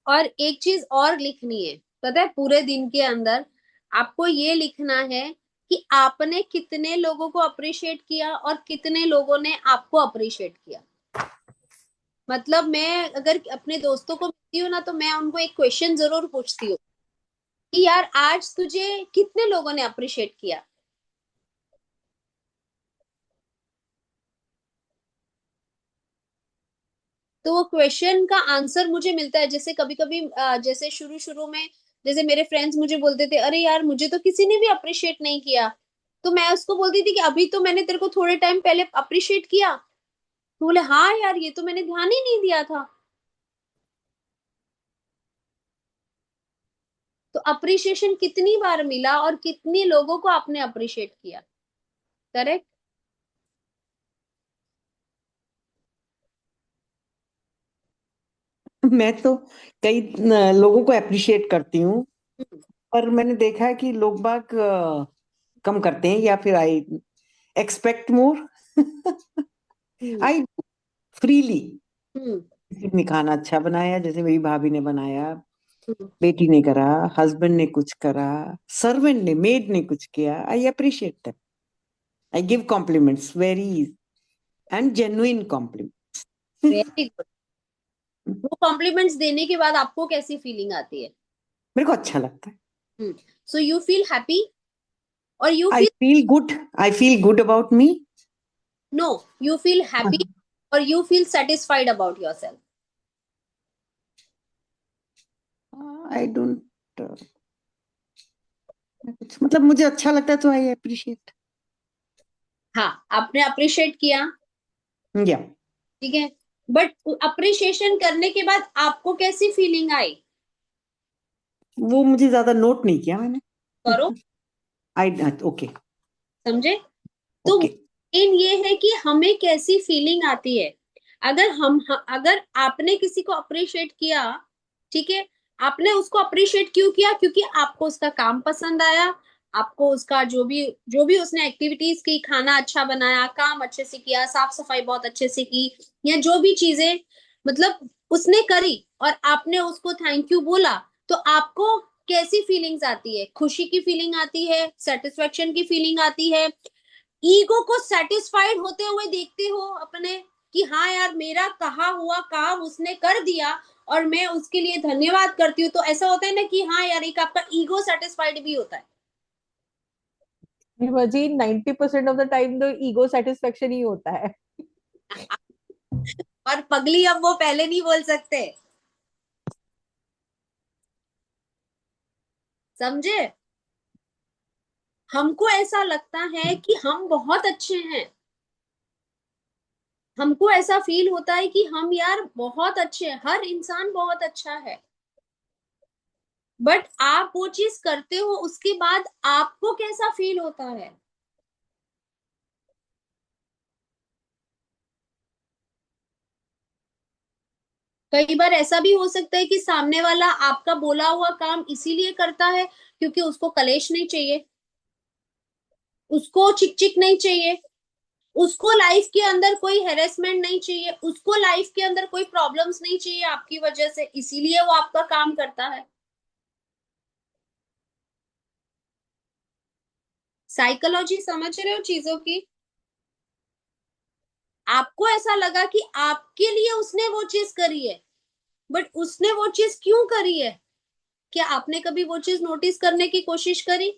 और एक चीज और लिखनी है, पता है, पूरे दिन के अंदर आपको ये लिखना है कि आपने कितने लोगों को अप्रिशिएट किया और कितने लोगों ने आपको अप्रिशिएट किया। मतलब मैं अगर अपने दोस्तों को मिलती हूँ ना तो मैं उनको एक क्वेश्चन जरूर पूछती हूँ कि यार आज तुझे कितने लोगों ने अप्रिशिएट किया। तो वो क्वेश्चन का आंसर मुझे मिलता है। जैसे कभी कभी जैसे शुरू शुरू में जैसे मेरे फ्रेंड्स मुझे बोलते थे अरे यार मुझे तो किसी ने भी अप्रिशिएट नहीं किया, तो मैं उसको बोलती थी कि अभी तो मैंने तेरे को थोड़े टाइम पहले अप्रिशिएट किया। तो बोले हाँ यार ये तो मैंने ध्यान ही नहीं दिया था। तो अप्रिशिएशन कितनी बार मिला और कितने लोगों को आपने अप्रिशिएट किया। करेक्ट। मैं तो कई लोगों को अप्रिशिएट करती हूँ, पर मैंने देखा है कि लोग बाग कम करते हैं, या फिर I expect more. Hmm. I freely. हम्म। किसी ने खाना अच्छा बनाया, जैसे मेरी भाभी ने बनाया, हम्म। बेटी ने करा, हस्बैंड ने कुछ करा, सर्वेंट ने, मेड ने कुछ किया, I appreciate them. I give compliments very and genuine compliment. Very good. वो कॉम्प्लीमेंट्स देने के बाद आपको कैसी फीलिंग आती है। मेरे को अच्छा लगता है। सो यू फील हैप्पी और you I feel, feel good, I feel good about me. No, you feel happy और you feel satisfied about yourself. I don't, कुछ मतलब मुझे अच्छा लगता है तो आई अप्रिशिएट। हाँ, आपने अप्रिशिएट किया, या ठीक है, बट अप्रिशिएशन करने के बाद आपको कैसी फीलिंग आई? वो मुझे ज्यादा नोट नहीं किया मैंने। करो, आई ओके। समझे? तो ओके। मेन ये है कि हमें कैसी फीलिंग आती है। अगर आपने किसी को अप्रिशिएट किया, ठीक है, आपने उसको अप्रिशिएट क्यों किया? क्योंकि आपको उसका काम पसंद आया, आपको उसका जो भी उसने एक्टिविटीज की, खाना अच्छा बनाया, काम अच्छे से किया, साफ सफाई बहुत अच्छे से की, या जो भी चीजें मतलब उसने करी, और आपने उसको थैंक यू बोला, तो आपको कैसी फीलिंग्स आती है? खुशी की फीलिंग आती है, सेटिस्फेक्शन की फीलिंग आती है, ईगो को सेटिस्फाइड होते हुए देखते हो अपने, कि हाँ यार, मेरा कहा हुआ काम उसने कर दिया और मैं उसके लिए धन्यवाद करती हूँ, तो ऐसा होता है ना कि हाँ यार, एक आपका ईगो सेटिस्फाइड भी होता है। जी 90% ऑफ द टाइम तो ईगो सेटिस्फेक्शन ही होता है। और पगली अब वो पहले नहीं बोल सकते, समझे? हमको ऐसा लगता है कि हम बहुत अच्छे हैं, हमको ऐसा फील होता है कि हम यार बहुत अच्छे हैं, हर इंसान बहुत अच्छा है, बट आप वो चीज करते हो, उसके बाद आपको कैसा फील होता है? कई बार ऐसा भी हो सकता है कि सामने वाला आपका बोला हुआ काम इसीलिए करता है क्योंकि उसको कलेश नहीं चाहिए, उसको चिक चिक नहीं चाहिए, उसको लाइफ के अंदर कोई हेरेसमेंट नहीं चाहिए, उसको लाइफ के अंदर कोई प्रॉब्लम्स नहीं चाहिए आपकी वजह से, इसीलिए वो आपका काम करता है। साइकोलॉजी समझ रहे हो चीजों की? आपको ऐसा लगा कि आपके लिए उसने वो चीज करी है, बट उसने वो चीज क्यों करी है? क्या आपने कभी वो चीज नोटिस करने की कोशिश करी?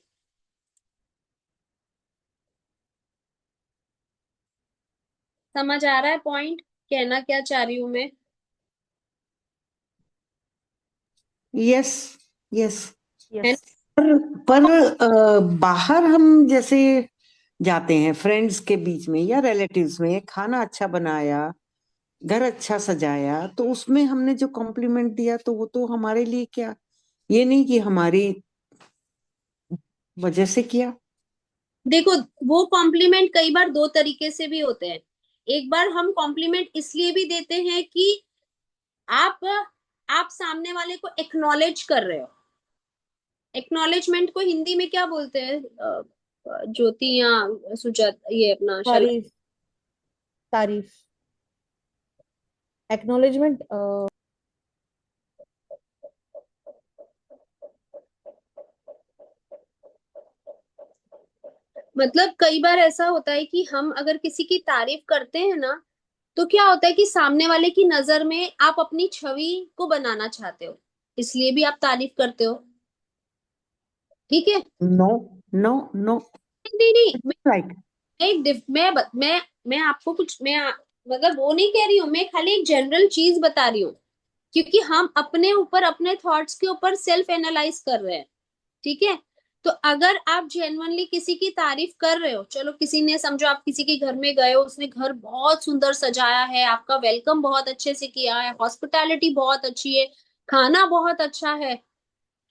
समझ आ रहा है पॉइंट, कहना क्या चाह रही हूं मैं? यस। यस। है यस। ना? पर बाहर हम जैसे जाते हैं फ्रेंड्स के बीच में या रिलेटिव्स में, खाना अच्छा बनाया, घर अच्छा सजाया, तो उसमें हमने जो कॉम्प्लीमेंट दिया तो वो तो हमारे लिए क्या, ये नहीं कि हमारी वजह से किया। देखो, वो कॉम्प्लीमेंट कई बार दो तरीके से भी होते हैं। एक बार हम कॉम्प्लीमेंट इसलिए भी देते हैं कि आप आप सामने वाले को एक्नॉलेज कर रहे हो। एक्नॉलेजमेंट को हिंदी में क्या बोलते हैं? ज्योति या सुजात, ये अपना शर्मा। तारीफ। तारीफ। एक्नॉलेजमेंट। मतलब कई बार ऐसा होता है कि हम अगर किसी की तारीफ करते हैं ना, तो क्या होता है कि सामने वाले की नजर में आप अपनी छवि को बनाना चाहते हो, इसलिए भी आप तारीफ करते हो, ठीक है? नो। नो। नो। नहीं नहीं, राइट। एक मैं आपको कुछ मतलब वो नहीं कह रही हूँ, मैं खाली एक जनरल चीज बता रही हूँ, क्योंकि हम अपने ऊपर, अपने थॉट्स के ऊपर सेल्फ एनालाइज कर रहे हैं, ठीक है? तो अगर आप जेन्युइनली किसी की तारीफ कर रहे हो, चलो किसी ने, समझो आप किसी के घर में गए हो, उसने घर बहुत सुंदर सजाया है, आपका वेलकम बहुत अच्छे से किया है, हॉस्पिटैलिटी बहुत अच्छी है, खाना बहुत अच्छा है,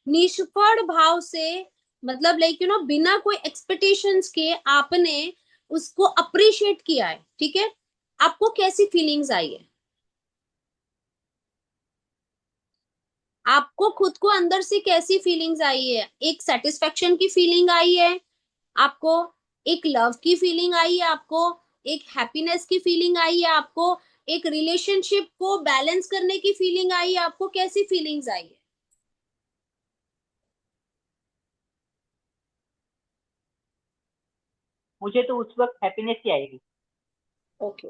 निष्फल भाव से, मतलब लाइक बिना कोई एक्सपेक्टेशंस के आपने उसको अप्रिशिएट किया है, ठीक है? आपको कैसी फीलिंग्स आई है? आपको खुद को अंदर से कैसी फीलिंग्स आई है? एक सेटिस्फेक्शन की फीलिंग आई है आपको, एक लव की फीलिंग आई है आपको, एक हैप्पीनेस की फीलिंग आई है आपको, एक रिलेशनशिप को बैलेंस करने की फीलिंग आई है आपको, कैसी फीलिंग्स आई है? मुझे तो उस वक्त हैप्पीनेस ही आएगी। ओके।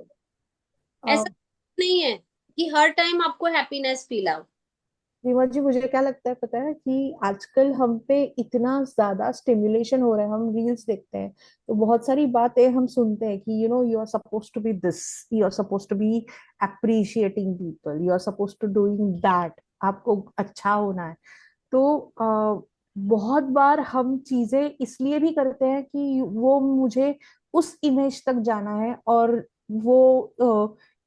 ऐसा नहीं है कि हर टाइम आपको हैप्पीनेस फील आओ। रीमा जी, मुझे क्या लगता है पता है कि आजकल हम पे इतना ज्यादा स्टिमुलेशन हो रहा है, हम रील्स देखते हैं तो बहुत सारी बातें हम सुनते हैं कि you are suppose to be this, you are suppose to be appreciating people, you are suppose to doing that, आपको अच्छा होना है। तो बहुत बार हम चीजें इसलिए भी करते हैं कि वो मुझे उस इमेज तक जाना है, और वो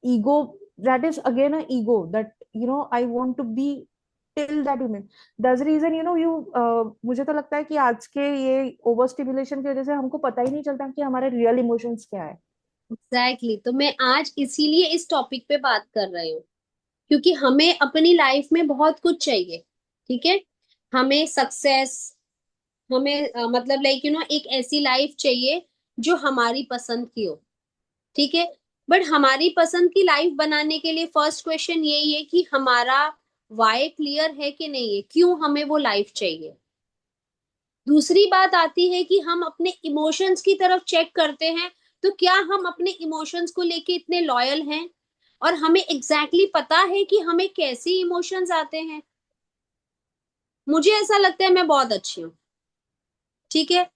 ego, that is again a ego, that I want to be till that image. That's reason you मुझे तो लगता है कि आज के ये ओवर स्टिमुलेशन की वजह से हमको पता ही नहीं चलता कि हमारे रियल इमोशंस क्या है। एग्जैक्टली तो मैं आज इसीलिए इस टॉपिक पे बात कर रही हूँ, क्योंकि हमें अपनी लाइफ में बहुत कुछ चाहिए। ठीक है, हमें सक्सेस, हमें मतलब लाइक एक ऐसी लाइफ चाहिए जो हमारी पसंद की हो। ठीक है, बट हमारी पसंद की लाइफ बनाने के लिए फर्स्ट क्वेश्चन यही है कि हमारा वाई क्लियर है कि नहीं है, क्यों हमें वो लाइफ चाहिए। दूसरी बात आती है कि हम अपने इमोशंस की तरफ चेक करते हैं, तो क्या हम अपने इमोशंस को लेके इतने लॉयल हैं, और हमें एग्जैक्टली पता है कि हमें कैसे इमोशंस आते हैं। मुझे ऐसा लगता है मैं बहुत अच्छी हूँ, ठीक है,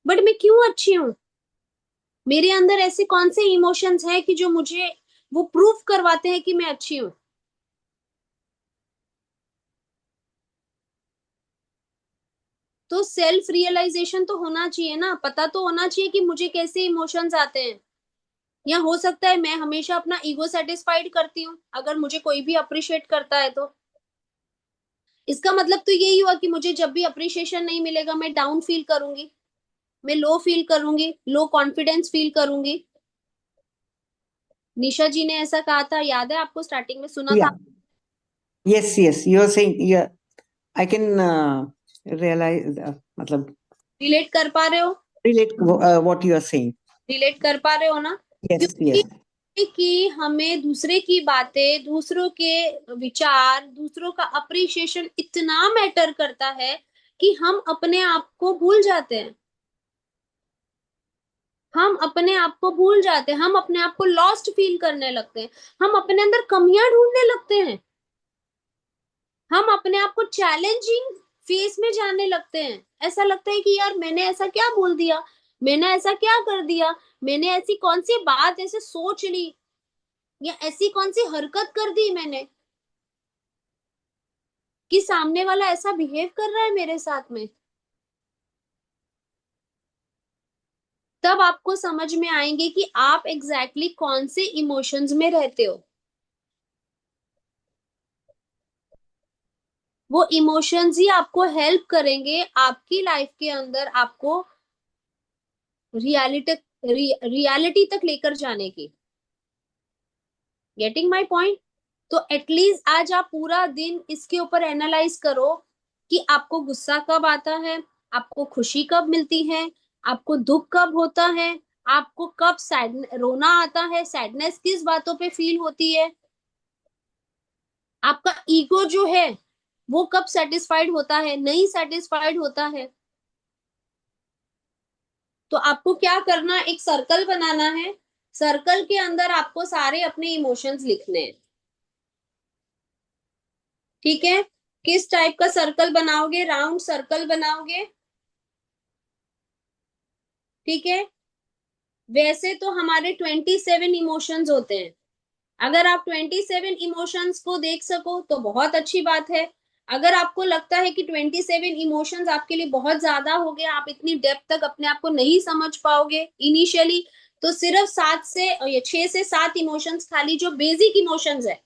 बट मैं क्यों अच्छी हूँ? मेरे अंदर ऐसे कौन से इमोशंस हैं कि जो मुझे वो प्रूफ करवाते हैं कि मैं अच्छी हूँ? तो सेल्फ रियलाइजेशन तो होना चाहिए ना, पता तो होना चाहिए कि मुझे कैसे इमोशंस आते हैं। या हो सकता है मैं हमेशा अपना ईगो सेटिस्फाइड करती हूँ, अगर मुझे कोई भी अप्रिशिएट करता है तो इसका मतलब तो यही हुआ कि मुझे जब भी अप्रिशिएशन नहीं मिलेगा मैं डाउन फील करूंगी, मैं लो फील करूंगी, लो कॉन्फिडेंस फील करूंगी। निशा जी ने ऐसा कहा था, याद है आपको? स्टार्टिंग में सुना था। Yeah. Yes, you are saying, yeah, I can realize, मतलब रिलेट कर पा रहे हो? relate what you are saying. Relate कर पा रहे हो ना? Yes, क्योंकि yes. कि हमें दूसरे की बातें, दूसरों के विचार, दूसरों का अप्रिशिएशन इतना मैटर करता है कि हम अपने आप को भूल जाते हैं। हम अपने आप को भूल जाते हैं, हम अपने आप को लॉस्ट फील करने लगते हैं, हम अपने अंदर कमियां ढूंढने लगते हैं, हम अपने आप को चैलेंजिंग फेस में जाने लगते हैं। ऐसा लगता है कि यार मैंने ऐसा क्या बोल दिया, मैंने ऐसा क्या कर दिया, मैंने ऐसी कौन सी बात ऐसे सोच ली, या ऐसी कौन सी हरकत कर दी मैंने कि सामने वाला ऐसा बिहेव कर रहा है मेरे साथ में। तब आपको समझ में आएंगे कि आप एग्जैक्टली कौन से इमोशंस में रहते हो। वो इमोशंस ही आपको हेल्प करेंगे आपकी लाइफ के अंदर आपको रियलिटी रियलिटी तक लेकर जाने की। Getting my point? तो एटलीस्ट आज आप पूरा दिन इसके ऊपर एनालाइज करो कि आपको गुस्सा कब आता है, आपको खुशी कब मिलती है, आपको दुख कब होता है, आपको कब सैड रोना आता है, सैडनेस किस बातों पे फील होती है, आपका ईगो जो है वो कब सेटिस्फाइड होता है, नहीं सेटिस्फाइड होता है। तो आपको क्या करना, एक सर्कल बनाना है, सर्कल के अंदर आपको सारे अपने इमोशंस लिखने हैं। ठीक है, किस टाइप का सर्कल बनाओगे? राउंड सर्कल बनाओगे। ठीक है, वैसे तो हमारे 27 इमोशंस होते हैं। अगर आप 27 इमोशंस को देख सको तो बहुत अच्छी बात है। अगर आपको लगता है कि 27 इमोशंस आपके लिए बहुत ज्यादा हो गया, आप इतनी डेप्थ तक अपने आप को नहीं समझ पाओगे इनिशियली, तो सिर्फ 6 से 7 इमोशंस खाली जो बेसिक इमोशंस है।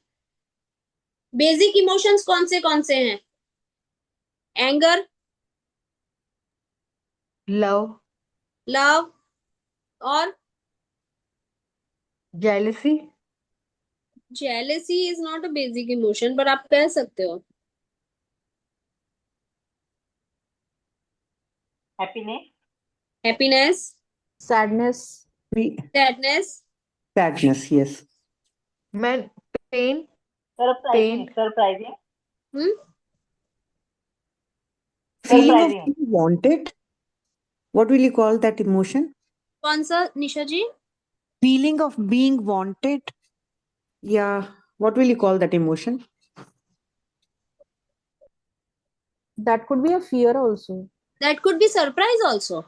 बेसिक इमोशंस कौन से हैं? एंगर, लव, लव, और jealousy, jealousy is not a basic emotion, पर आप कह सकते हो। Happiness, happiness, sadness, We, sadness, sadness, yes. मैं pain, surprising, pain, surprising, hmm, Feeling of surprising, being wanted. What will you call that emotion? कौन सा निशा जी? Feeling of being wanted. Yeah. What will you call that emotion? that could be a fear also. That could be surprise also.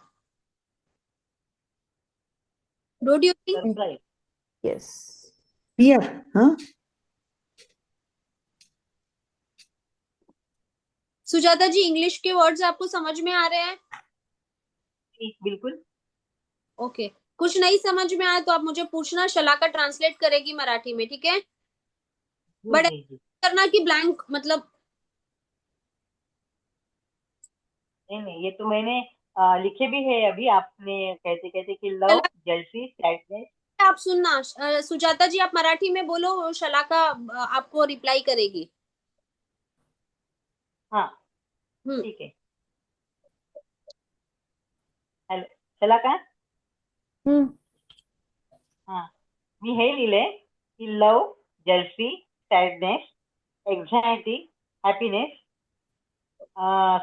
Don't you think? Surprise. Yes. Fear. Huh? Sujata ji, English के words आपको समझ में आ रहे हैं? जी, बिल्कुल। Okay. कुछ नहीं समझ में आया तो आप मुझे पूछना, शलाका ट्रांसलेट करेगी मराठी में, ठीक है? जी बट जी जी। करना कि ब्लैंक मतलब। नहीं नहीं, ये तो मैंने लिखे भी है अभी, आपने कहते कहते कि लव, शलाका जेलसी, सैडनेस। आप सुनना, सुजाता जी आप मराठी में बोलो, शलाका आपको रिप्लाई करेगी। हाँ, हम्म। ठीक है। हेलो, चला का? हम्म। हाँ, मी हे लिहिले की love, jealousy, sadness, anxiety, happiness,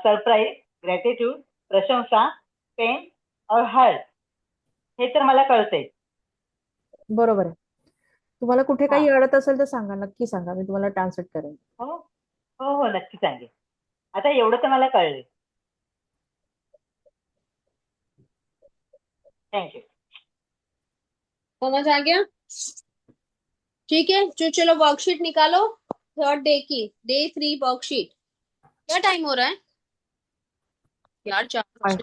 surprise, gratitude, प्रशंसा, पेन और हर्ट, हे तर मला कळतंय. बरोबर आहे. तुम्हाला कुठे हा. काही अडत असेल तर सांगा, नक्की सांगा, मी तुम्हाला ट्रान्सलेट करेन. हो हो हो, नक्की सांगेल. आता एवढं तर मला कळलंय. थँक्यू. समझ आ गया? ठीक है, जो चलो वर्कशीट निकालो, थर्ड डे की, डे 3 वर्कशीट। क्या टाइम हो रहा है यार? 4 काय?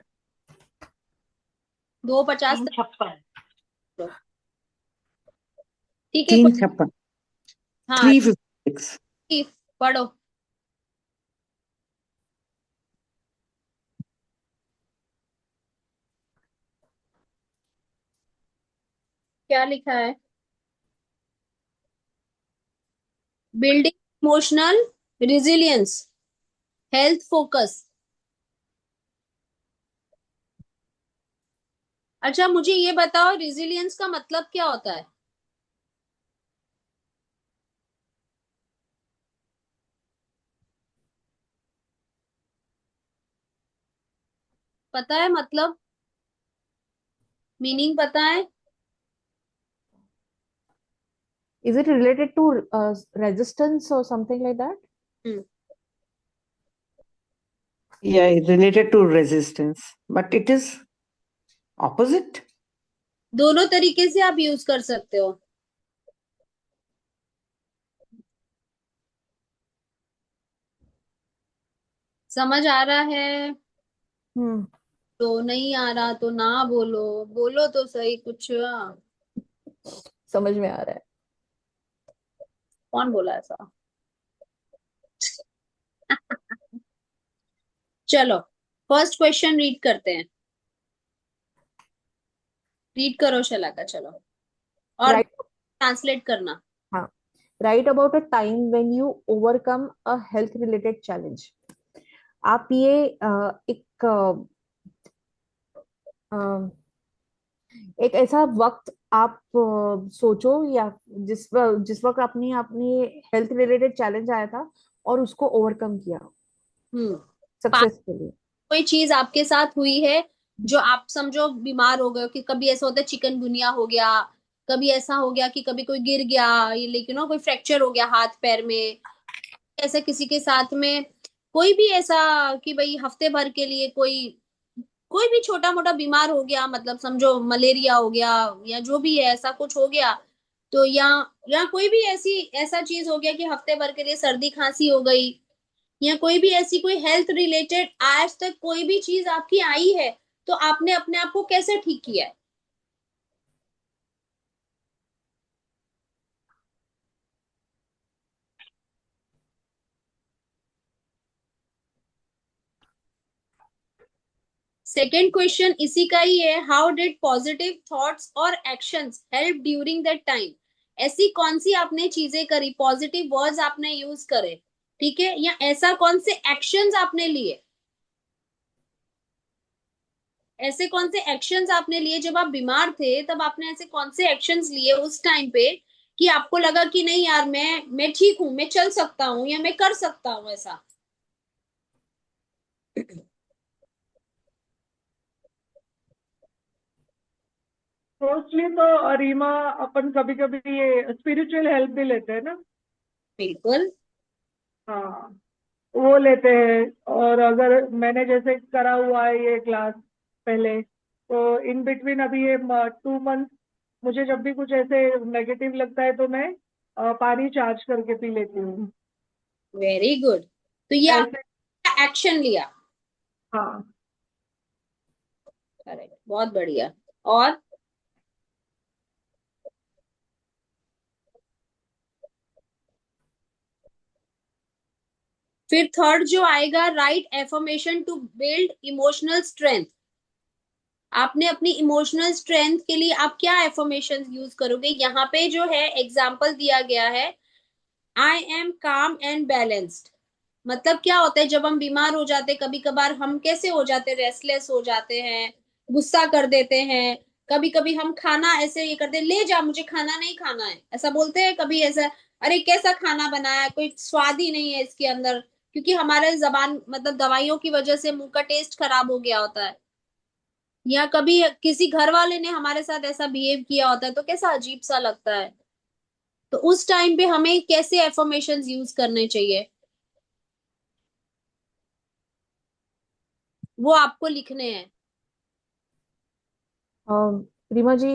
2:50 तक। 3:56. ठीक है, 3:56, हाँ 3:56। ठीक, पढ़ो। क्या लिखा है? Building emotional resilience, health focus. अच्छा, मुझे ये बताओ, रिजिलियंस का मतलब क्या होता है? पता है मतलब? मीनिंग पता है? Is it related to resistance or something like that? Hmm. Yeah, related to resistance, but it is opposite. दोनों तरीके से आप यूज कर सकते हो। समझ आ रहा है? हम्म। तो नहीं आ रहा तो ना बोलो, बोलो तो सही कुछ। समझ में आ रहा है. कौन बोला ऐसा? चलो, फर्स्ट क्वेश्चन रीड करते हैं। रीड करो शलाका, चलो। और Right. ट्रांसलेट करना। हाँ. Write about a time when you overcome a health related challenge. आप ये अ, एक ऐसा वक्त आप सोचो, या जिस वक्त आपने अपनी हेल्थ रिलेटेड चैलेंज आया था और उसको ओवरकम किया हम्म। सक्सेसफुली. कोई चीज आपके साथ हुई है जो आप समझो बीमार हो गए हो, कि कभी ऐसा होता है चिकनगुनिया हो गया, कभी ऐसा हो गया कि कभी कोई गिर गया, ये लेकिन कोई फ्रैक्चर हो गया हाथ पैर में, ऐसा किसी के साथ में, कोई भी ऐसा कि भाई हफ्ते भर के लिए कोई कोई भी छोटा मोटा बीमार हो गया, मतलब समझो मलेरिया हो गया या जो भी है, ऐसा कुछ हो गया। तो या कोई भी ऐसा चीज हो गया कि हफ्ते भर के लिए सर्दी खांसी हो गई, या कोई भी ऐसी कोई हेल्थ रिलेटेड आज तक कोई भी चीज आपकी आई है, तो आपने अपने आप को कैसे ठीक किया है? सेकेंड क्वेश्चन इसी का ही है, हाउ डिड पॉजिटिव थॉट्स और actions help during that time? ऐसी कौन सी आपने चीजें करी, पॉजिटिव वर्ड्स आपने यूज करे, ठीक है, या ऐसा कौन से एक्शंस आपने लिए, ऐसे कौन से एक्शंस आपने लिए जब आप बीमार थे, तब आपने ऐसे कौन से एक्शंस लिए उस टाइम पे कि आपको लगा कि नहीं यार, मैं ठीक हूं, मैं चल सकता हूँ या मैं कर सकता हूँ ऐसा? मोस्टली तो रीमा, अपन कभी कभी ये स्पिरिचुअल हेल्प भी लेते हैं ना. बिल्कुल। हाँ, वो लेते हैं. और अगर मैंने जैसे करा हुआ है ये क्लास पहले, तो इन बिटवीन अभी ये 2 मंथ मुझे जब भी कुछ ऐसे नेगेटिव लगता है तो मैं पानी चार्ज करके पी लेती हूँ. Very good. तो ये आप ऐसे. एक्शन लिया। हाँ। करेक्ट, बहुत बढ़िया। और फिर थर्ड जो आएगा, right affirmation to build emotional strength. आपने अपनी इमोशनल स्ट्रेंथ के लिए आप क्या एफर्मेशन यूज करोगे? यहाँ पे जो है एग्जाम्पल दिया गया है, आई एम काम एंड बैलेंस्ड। मतलब क्या होता है, जब हम बीमार हो जाते कभी कभार हम कैसे हो जाते, रेस्टलेस हो जाते हैं, गुस्सा कर देते हैं, कभी कभी हम खाना ऐसे ये करते, ले जा मुझे खाना नहीं खाना है, ऐसा बोलते हैं कभी, ऐसा अरे कैसा खाना बनाया है, कोई स्वाद ही नहीं है इसके अंदर, क्योंकि हमारे जबान मतलब दवाइयों की वजह से मुंह का टेस्ट खराब हो गया होता है, या कभी किसी घर वाले ने हमारे साथ ऐसा बिहेव किया होता है तो कैसा अजीब सा लगता है। तो उस टाइम पे हमें कैसे एफर्मेशंस यूज करने चाहिए, वो आपको लिखने हैं। रीमा जी,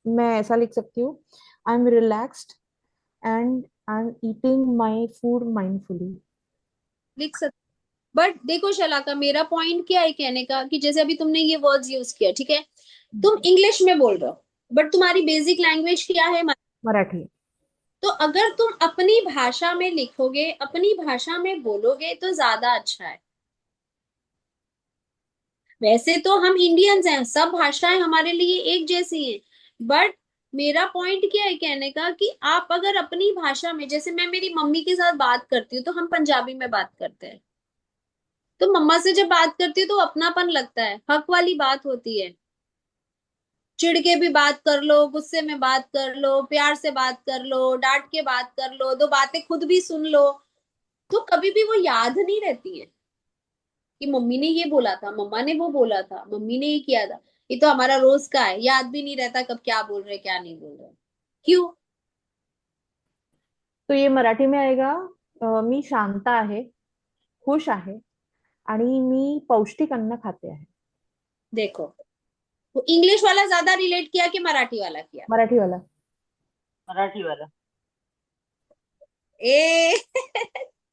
मैं ऐसा लिख सकती हूँ, I am relaxed and I am eating my food mindfully. लिख सकते, बट देखो शलाका, मेरा पॉइंट क्या है कहने का, कि जैसे अभी तुमने ये वर्ड्स यूज किया, ठीक है, तुम इंग्लिश में बोल रहे हो, बट तुम्हारी बेसिक लैंग्वेज क्या है? मराठी। तो अगर तुम अपनी भाषा में लिखोगे, अपनी भाषा में बोलोगे तो ज्यादा अच्छा है। वैसे तो हम इंडियंस हैं, सब भाषाएं हमारे लिए एक जैसी हैं, बट मेरा पॉइंट क्या है कहने का, कि आप अगर अपनी भाषा में, जैसे मैं मेरी मम्मी के साथ बात करती हूँ तो हम पंजाबी में बात करते हैं, तो मम्मा से जब बात करती हूँ तो अपनापन लगता है, हक वाली बात होती है, चिढ़ के भी बात कर लो, गुस्से में बात कर लो, प्यार से बात कर लो, डांट के बात कर लो, दो बातें खुद भी सुन लो, तो कभी भी वो याद नहीं रहती है कि मम्मी ने ये बोला था, मम्मा ने वो बोला था, मम्मी ने ये किया था। ये तो हमारा रोज का है, याद भी नहीं रहता कब क्या बोल रहे क्या नहीं बोल रहे। क्यों? तो ये मराठी में आएगा, मी शांत आहे, खुश आहे आणि मी पौष्टिक अन्न खाते आहे। देखो, वो इंग्लिश वाला ज्यादा रिलेट किया कि मराठी वाला किया? मराठी वाला। मराठी वाला। ए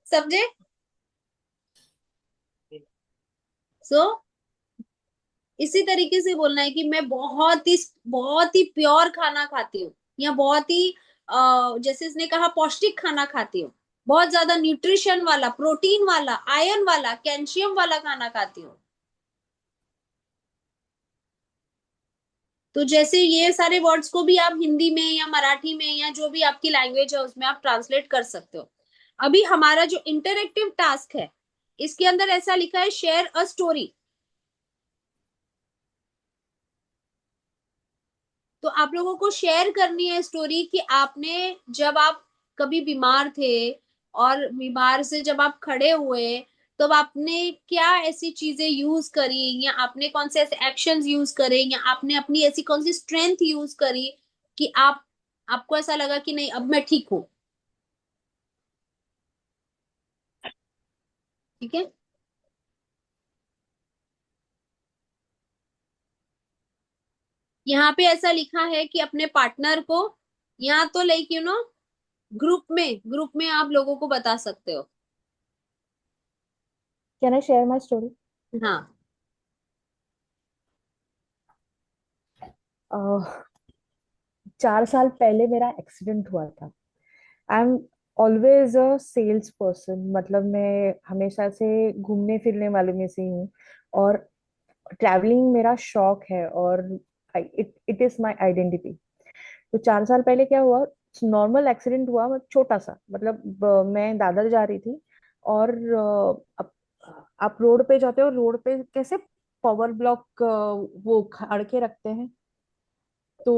समझे? सो इसी तरीके से बोलना है कि मैं बहुत ही प्योर खाना खाती हूँ, या बहुत ही जैसे इसने कहा पौष्टिक खाना खाती हूँ, बहुत ज्यादा न्यूट्रिशन वाला, प्रोटीन वाला, आयरन वाला, कैल्शियम वाला खाना खाती हूँ। तो जैसे ये सारे वर्ड्स को भी आप हिंदी में या मराठी में या जो भी आपकी लैंग्वेज है उसमें आप ट्रांसलेट कर सकते हो। अभी हमारा जो इंटरेक्टिव टास्क है, इसके अंदर ऐसा लिखा है, शेयर अ स्टोरी। तो आप लोगों को शेयर करनी है स्टोरी, कि आपने जब आप कभी बीमार थे और बीमार से जब आप खड़े हुए, तब आपने क्या ऐसी चीजें यूज करी, या आपने कौन से ऐसे एक्शंस यूज करे, या आपने अपनी ऐसी कौन सी स्ट्रेंथ यूज करी कि आपको ऐसा लगा कि नहीं अब मैं ठीक हूं। ठीक है। यहाँ पे ऐसा लिखा है कि अपने पार्टनर को, या तो लाइक ग्रुप में आप लोगों को बता सकते हो। Can I share my story? हाँ। 4 साल पहले मेरा एक्सीडेंट हुआ था। I am always a sales person, मतलब मैं हमेशा से घूमने फिरने वालों में से ही हूँ, और ट्रैवलिंग मेरा शौक है, और it it is my identity. तो 4 साल पहले क्या हुआ, नॉर्मल एक्सीडेंट हुआ, छोटा सा, मतलब मैं दादर जा रही थी, और आप रोड पे जाते हो, रोड पे कैसे पावर ब्लॉक वो खड़ के रखते हैं, तो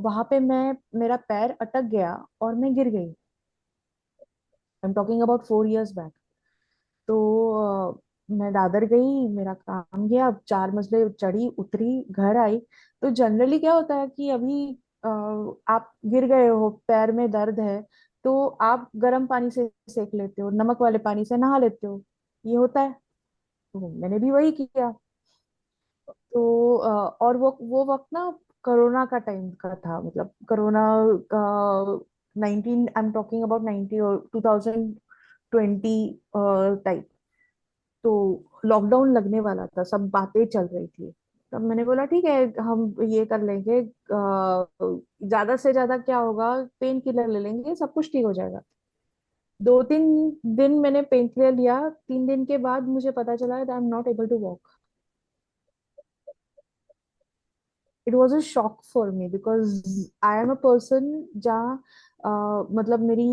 वहां पे मेरा पैर अटक गया और मैं गिर गई। I am talking about 4 years back. तो मैं दादर गई, मेरा काम गया, 4 मंजिले चढ़ी उतरी, घर आई। तो जनरली क्या होता है कि अभी आप गिर गए हो, पैर में दर्द है, तो आप गर्म पानी से सेक लेते हो, नमक वाले पानी से नहा लेते हो, ये होता है। तो मैंने भी वही किया। तो और वो वक्त ना कोरोना का टाइम का था, मतलब कोरोना का 19, आई एम टॉकिंग अबाउट 90 और 2020 टाइप। तो लॉकडाउन लगने वाला था, सब बातें चल रही थी। तब मैंने बोला ठीक है, हम ये कर लेंगे, ज्यादा से ज्यादा क्या होगा, पेन किलर ले लेंगे, सब कुछ ठीक हो जाएगा। 2-3 दिन मैंने पेन किलर लिया, 3 दिन के बाद मुझे पता चला I am not able to walk. It was a shock for me because I am a person जहाँ मतलब मेरी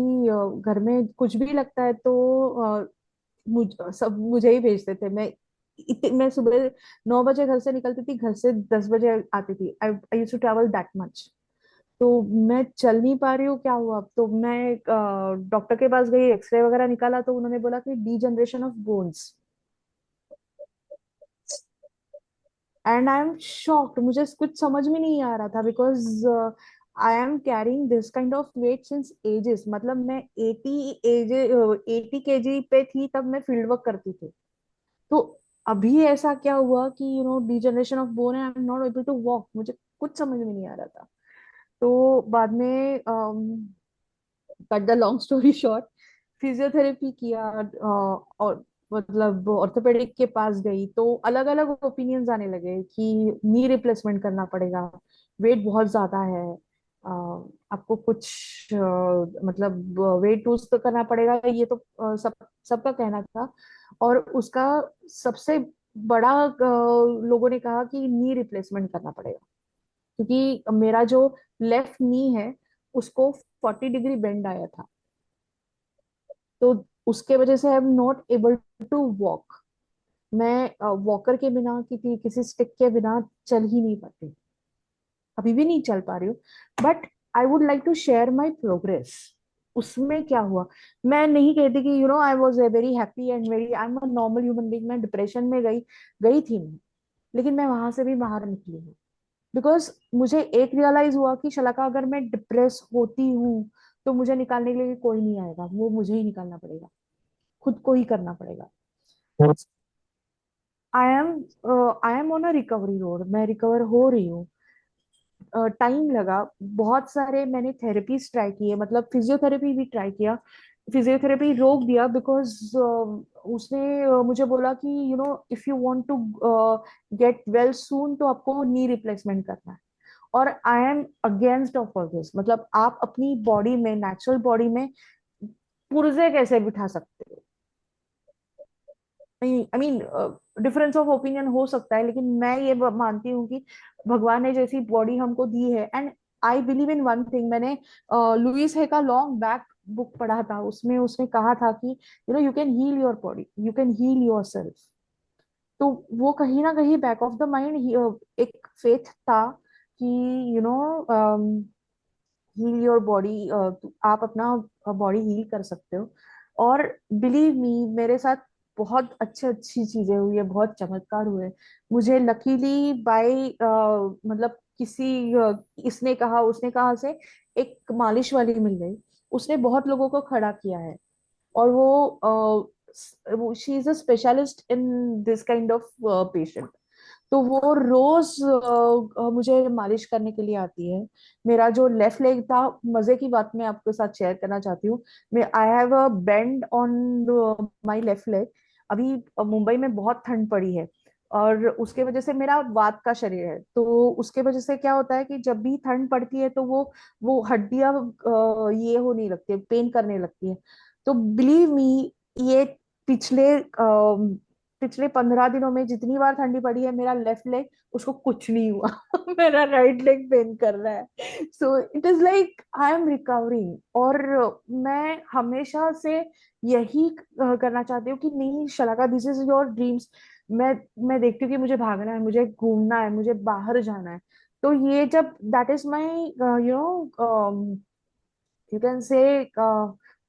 घर में कुछ भी लगता है तो सब मुझे ही भेजते थे। मैं सुबह 9 बजे घर से निकलती थी, घर से 10 बजे आती थी। I used to travel that much. तो मैं चल नहीं पा रही हूँ, क्या हुआ? तो मैं डॉक्टर के पास गई, एक्सरे वगैरह निकाला, तो उन्होंने बोला कि degeneration of bones. And I am shocked, मुझे कुछ समझ में नहीं आ रहा था because I am carrying this kind of weight since ages. मतलब मैं 80 केजी पे थी तब मैं फील्ड वर्क करती थी। तो अभी ऐसा क्या हुआ कि डीजनरेशन ऑफ बोन है, I am not able to walk. मुझे कुछ समझ में नहीं आ रहा था। तो बाद में cut the long story short, physiotherapy किया, और मतलब ऑर्थोपेडिक के पास गई तो अलग अलग ओपिनियंस आने लगे कि नी रिप्लेसमेंट करना पड़ेगा, वेट बहुत ज्यादा है, अ, आपको कुछ मतलब वेट लूज तो करना पड़ेगा। ये तो सबका कहना था। और उसका सबसे बड़ा लोगों ने कहा कि नी रिप्लेसमेंट करना पड़ेगा, क्योंकि मेरा जो लेफ्ट नी है उसको 40 डिग्री बेंड आया था। तो उसके वजह से I am not able to walk. मैं वॉकर के बिना, किसी स्टिक के बिना चल ही नहीं पाती, अभी भी नहीं चल पा रही हूँ। But I would like to share my progress. उसमें क्या हुआ, मैं नहीं कहती कि I was very happy and very, I am a normal human being. मैं डिप्रेशन में गई गई थी मैं, लेकिन मैं वहां से भी बाहर निकली हूँ। बिकॉज मुझे एक रियलाइज हुआ कि शलाका, अगर मैं डिप्रेस होती हूँ तो मुझे निकालने के लिए कोई नहीं आएगा, वो मुझे ही निकालना पड़ेगा, खुद को ही करना पड़ेगा। I am I am on a recovery road, मैं रिकवर हो रही हूँ। टाइम लगा, बहुत सारे मैंने थेरेपीज ट्राई किए, मतलब फिजियोथेरेपी भी ट्राई किया। फिजियोथेरेपी रोक दिया बिकॉज उसने मुझे बोला कि if you want to get well soon तो आपको नी रिप्लेसमेंट करना है। और I am against of all this. मतलब आप अपनी बॉडी में, नेचुरल बॉडी में पुर्जे कैसे बिठा सकते हो? I mean difference of opinion हो सकता है, लेकिन मैं ये मानती हूँ कि भगवान ने जैसी बॉडी हमको दी है। And I believe in one thing. मैंने लुइस है का लॉन्ग बैक बुक पढ़ा था, उसमें उसने कहा था कि you can heal your body, you can heal yourself. तो वो कहीं ना कहीं बैक ऑफ द माइंड एक फेथ था कि you know heal your body, आप अपना बॉडी हील कर सकते हो। और बिलीव मी, मेरे साथ बहुत अच्छी अच्छी चीजें हुई है, बहुत चमत्कार हुए। मुझे लकीली बाय मतलब किसी इसने कहा उसने कहा से एक मालिश वाली मिल गई। उसने बहुत लोगों को खड़ा किया है। और वो she is a specialist in this kind of patient. तो वो रोज मुझे मालिश करने के लिए आती है। मेरा जो लेफ्ट लेग था, मजे की बात मैं आपके साथ शेयर करना चाहती हूँ। मैं I have a bend on my left leg. अभी मुंबई में बहुत ठंड पड़ी है, और उसके वजह से मेरा वात का शरीर है, तो उसके वजह से क्या होता है कि जब भी ठंड पड़ती है तो वो हड्डियां ये होने लगती है, पेन करने लगती है। तो बिलीव मी, ये पिछले पिछले 15 दिनों में जितनी बार ठंडी पड़ी है, मेरा लेफ्ट लेग उसको कुछ नहीं हुआ। मेरा राइट लेग पेन कर रहा है। So it is like I am recovering. और मैं हमेशा से यही करना चाहती हूँ कि नहीं शलाका, दिस इज योर ड्रीम्स। मैं मैं देखती हूँ कि मुझे भागना है, मुझे घूमना है, मुझे बाहर जाना है। तो ये जब that is my you can say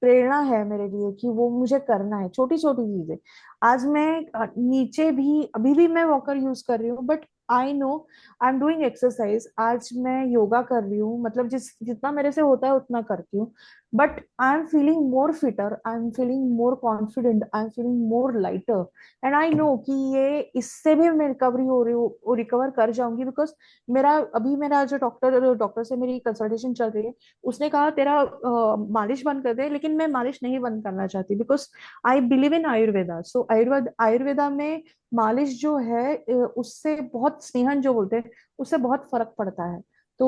प्रेरणा है मेरे लिए कि वो मुझे करना है, छोटी छोटी चीजें। आज मैं नीचे भी, अभी भी मैं वॉकर यूज कर रही हूँ, but I know I am doing exercise, आज मैं योगा कर रही हूँ, मतलब जितना मेरे से होता है उतना करती हूँ, but I am feeling more fitter, I am feeling more confident, I am feeling more lighter, and I know कि ये इससे भी मैं रिकवरी हो रही हूँ, रिकवर कर जाऊंगी, बिकॉज मेरा जो डॉक्टर से मेरी कंसल्टेशन चल रही है, उसने कहा तेरा मालिश बंद कर दे, लेकिन मैं मालिश नहीं बंद करना चाहती, because I believe in Ayurveda. So Ayurveda में मालिश जो है उससे बहुत, स्नेहन जो बोलते हैं, उससे बहुत फर्क पड़ता है। तो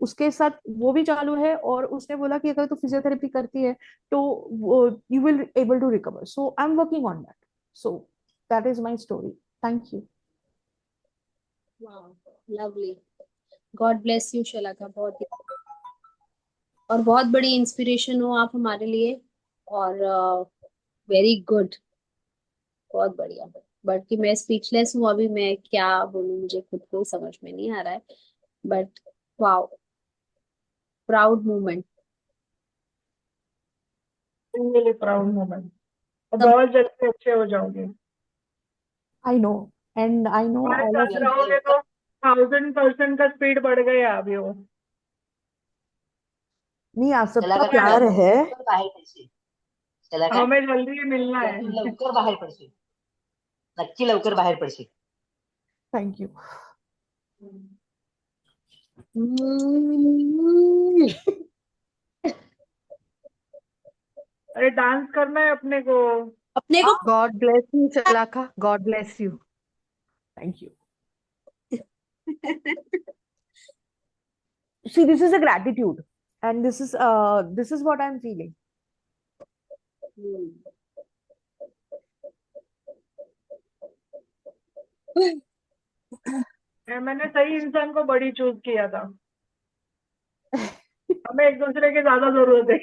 उसके साथ वो भी चालू है, और उसने बोला कि अगर तू फिजियोथेरेपी करती है तो you will able to recover, so I am working on that. So that is my story. Thank you. Wow, lovely. God bless you Shalaka, बहुत ही, और बहुत बड़ी इंस्पिरेशन हो आप हमारे लिए, और वेरी गुड, बहुत बढ़िया। बट कि मैं स्पीचलेस हूँ अभी, मैं क्या बोलूँ, मुझे खुद को ही समझ में नहीं आ रहा है, but wow, proud moment. Really proud moment. और बहुत जल्दी अच्छे हो जाओगे। I know, and I know हमारे ऑल ऑफ साथ यू। रहोगे तो 1000% का स्पीड बढ़ गया अभी वो। नहीं, आप चला सबका का तू प्यार है। लवकर बाहेर पडशील. चला का हमें जल्दी ही मिलना तू है। लवकर बाहेर पडशील. नक्की लवकर बाहेर पडशील. Thank you. अरे डांस करना है अपने को। अपने को। God bless you Shalaka, God bless you. Thank you. See, this is a gratitude, and this is what I'm feeling. मैंने सही इंसान को बड़ी चूज किया था। हमें एक दूसरे की ज्यादा जरूरत है।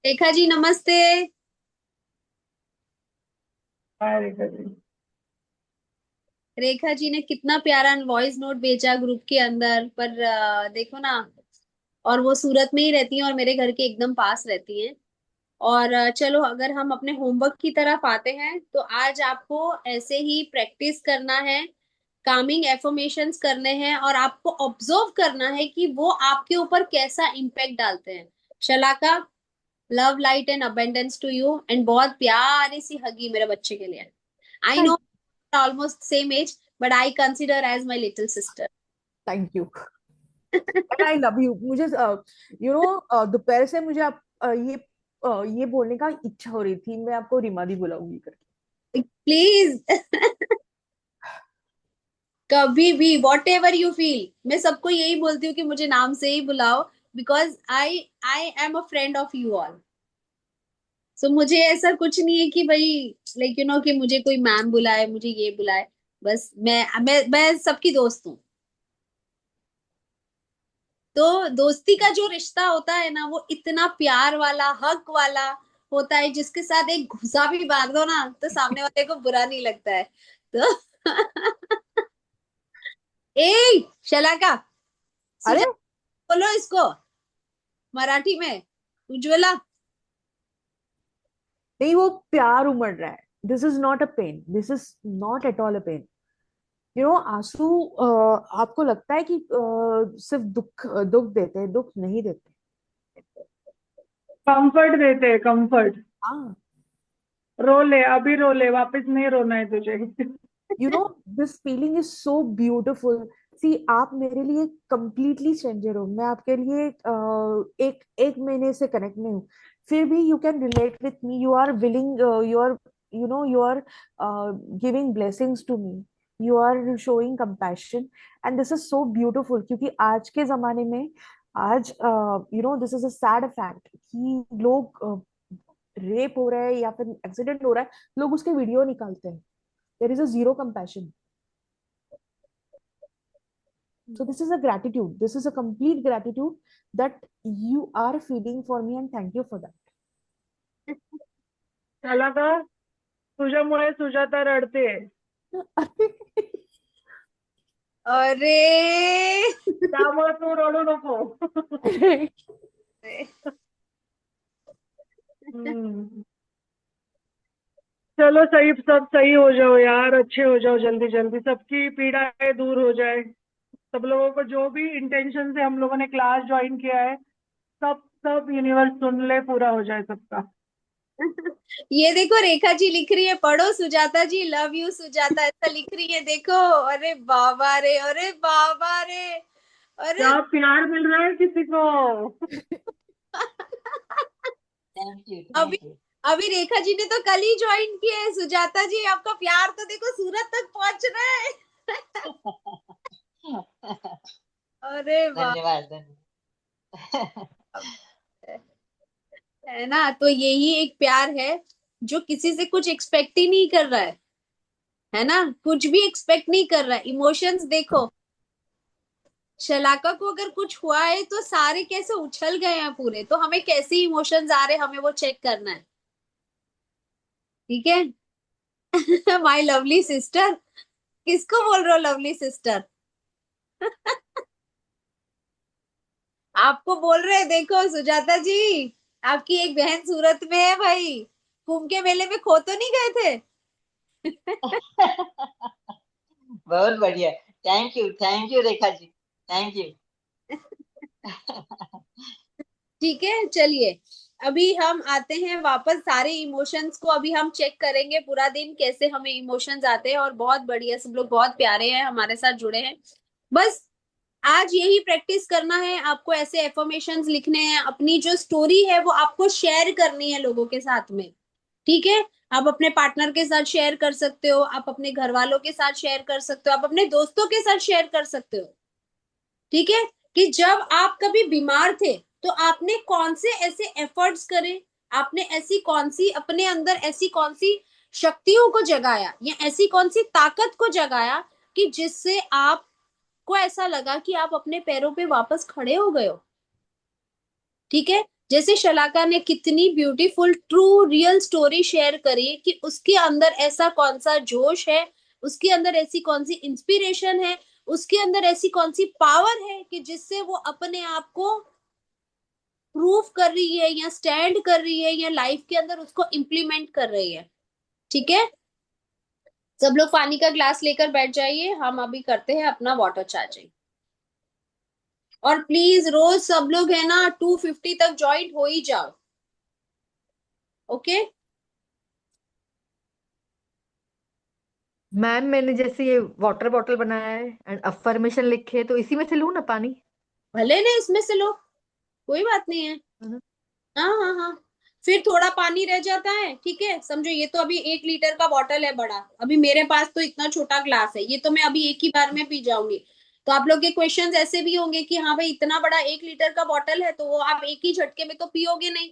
रेखा जी नमस्ते। हाय रेखा जी। रेखा जी ने कितना प्यारा वॉइस नोट भेजा ग्रुप के अंदर, पर देखो ना, और वो सूरत में ही रहती हैं और मेरे घर के एकदम पास रहती हैं। और चलो, अगर हम अपने होमवर्क की तरफ आते हैं, तो आज आपको ऐसे ही प्रैक्टिस करना है, कामिंग एफर्मेशंस करने हैं, और आपको ऑब्जर्व करना है कि वो आपके ऊपर कैसा इम्पैक्ट डालते हैं। Shalaka, love light and abundance to you, and बहुत प्यारी सी हगी मेरे बच्चे के लिए। I know almost same age, but I consider as my little sister. Thank you, and I love you. मुझे दोपहर से मुझे ये बोलने का इच्छा हो रही थी, मैं आपको रिमा दी बुलाऊंगी करके। प्लीज। कभी भी वॉट एवर यू फील, मैं सबको यही बोलती हूँ कि मुझे नाम से ही बुलाओ, because I I am a friend of you all. So मुझे ऐसा कुछ नहीं है कि भाई, लाइक कि मुझे कोई मैम बुलाए, मुझे ये बुलाए। बस मैं सबकी दोस्त हूँ। तो दोस्ती का जो रिश्ता होता है ना, वो इतना प्यार वाला, हक वाला होता है, जिसके साथ एक घुसा भी मार दो ना, तो सामने वाले को बुरा नहीं लगता है। तो ए शलाका, अरे सुजा, बोलो इसको मराठी में, उज्ज्वला। नहीं, वो प्यार उमड़ रहा है। This is not a pain, this is not at all a pain. आंसू आपको लगता है कि सिर्फ दुख दुख देते हैं, दुख नहीं देते। कंफर्ट देते हैं, कंफर्ट। हाँ, रो ले, अभी रो ले, वापस नहीं रोना है तुझे। This feeling is so beautiful. See, आप मेरे लिए कंप्लीटली स्ट्रेंजर हो, मैं आपके लिए एक एक महीने से कनेक्ट नहीं हूँ, फिर भी you can relate with me, you are willing, you are giving blessings to me, you are showing compassion, and this is so beautiful, क्योंकि आज के जमाने में, आज this is a sad fact कि लोग रेप हो रहा है या फिर एक्सीडेंट हो रहा है, लोग उसके वीडियो निकालते हैं। There is a zero compassion. So this is a gratitude. This is a complete gratitude that you are feeling for me, and thank you for that. चला का तुझ्यामुळे सुजाता रडते। अरे त्यामुळे तू रडू नको। हम्म। चलो सही, सब सही हो जाओ यार, अच्छे हो जाओ जल्दी जल्दी, सबकी पीड़ाएं दूर हो जाए। सब लोगों को जो भी इंटेंशन से हम लोगों ने क्लास ज्वाइन किया है, सब सब यूनिवर्स सुन ले, पूरा हो जाए सबका। ये देखो रेखा जी लिख रही है, पढ़ो सुजाता जी, लव यू सुजाता, ऐसा लिख रही है देखो। अरे बाबा रे, अरे बाबा रे, अरे। क्या प्यार मिल रहा है किसी को। थैंक यू अभी थैंक यू। अभी रेखा जी ने तो कल ही ज्वाइन किया है। सुजाता जी आपका प्यार तो देखो सूरत तक पहुंच रहा है। अरे वाह। धन्यवाद धन्यवाद। है ना, तो यही एक प्यार है जो किसी से कुछ एक्सपेक्ट ही नहीं कर रहा है ना, कुछ भी एक्सपेक्ट नहीं कर रहा है। इमोशंस देखो, शलाका को अगर कुछ हुआ है तो सारे कैसे उछल गए हैं पूरे, तो हमें कैसे इमोशंस आ रहे हैं हमें वो चेक करना है। ठीक है। माय लवली सिस्टर, किसको बोल रहे हो लवली सिस्टर? आपको बोल रहे हैं, देखो सुजाता जी, आपकी एक बहन सूरत में है भाई, कुंभ के मेले में खो तो नहीं गए थे? बहुत बढ़िया। Thank you Rekha ji, thank you. ठीक है, चलिए अभी हम आते हैं वापस, सारे इमोशंस को अभी हम चेक करेंगे पूरा दिन कैसे हमें इमोशंस आते हैं। और बहुत बढ़िया, सब लोग बहुत प्यारे हैं, हमारे साथ जुड़े हैं। बस आज यही प्रैक्टिस करना है आपको, ऐसे एफर्मेशंस लिखने हैं, अपनी जो स्टोरी है वो आपको शेयर करनी है लोगों के साथ में। ठीक है, आप अपने पार्टनर के साथ शेयर कर सकते हो, आप अपने घर वालों के साथ शेयर कर सकते हो, आप अपने दोस्तों के साथ शेयर कर सकते हो। ठीक है, कि जब आप कभी बीमार थे तो आपने कौन से ऐसे एफर्ट्स करे, आपने ऐसी कौन सी अपने अंदर ऐसी कौन सी शक्तियों को जगाया या ऐसी कौन सी ताकत को जगाया कि जिससे आपको ऐसा लगा कि आप अपने पैरों पे वापस खड़े हो गए हो। ठीक है, जैसे शलाका ने कितनी beautiful true real story share करी कि उसके अंदर ऐसा कौन सा जोश है, उसके अंदर ऐसी कौन सी इंस्पिरेशन है, उसके अंदर ऐसी कौन सी पावर है कि जिससे वो अपने आप को प्रूव कर रही है या स्टैंड कर रही है या लाइफ के अंदर उसको इम्प्लीमेंट कर रही है। ठीक है, सब लोग पानी का ग्लास लेकर बैठ जाइए, हम अभी करते हैं अपना वाटर चार्जिंग। और प्लीज रोज सब लोग है ना 250 तक ज्वाइन हो ही जाओ। ओके। मैम मैंने जैसे ये वाटर बॉटल बनाया है एंड अफर्मेशन लिखे, तो इसी में से लूँ ना पानी? भले ने इसमें से लो, कोई बात नहीं है। है ना? हाँ हाँ हाँ, फिर थोड़ा पानी रह जाता है। ठीक है, समझो ये तो अभी 1 लीटर का बॉटल है बड़ा, अभी मेरे पास तो इतना छोटा ग्लास है, ये तो मैं अभी एक ही बार में पी जाऊंगी। तो आप लोग के क्वेश्चंस ऐसे भी होंगे कि हाँ भाई इतना बड़ा 1 लीटर का बॉटल है तो वो आप एक ही झटके में तो पियोगे नहीं।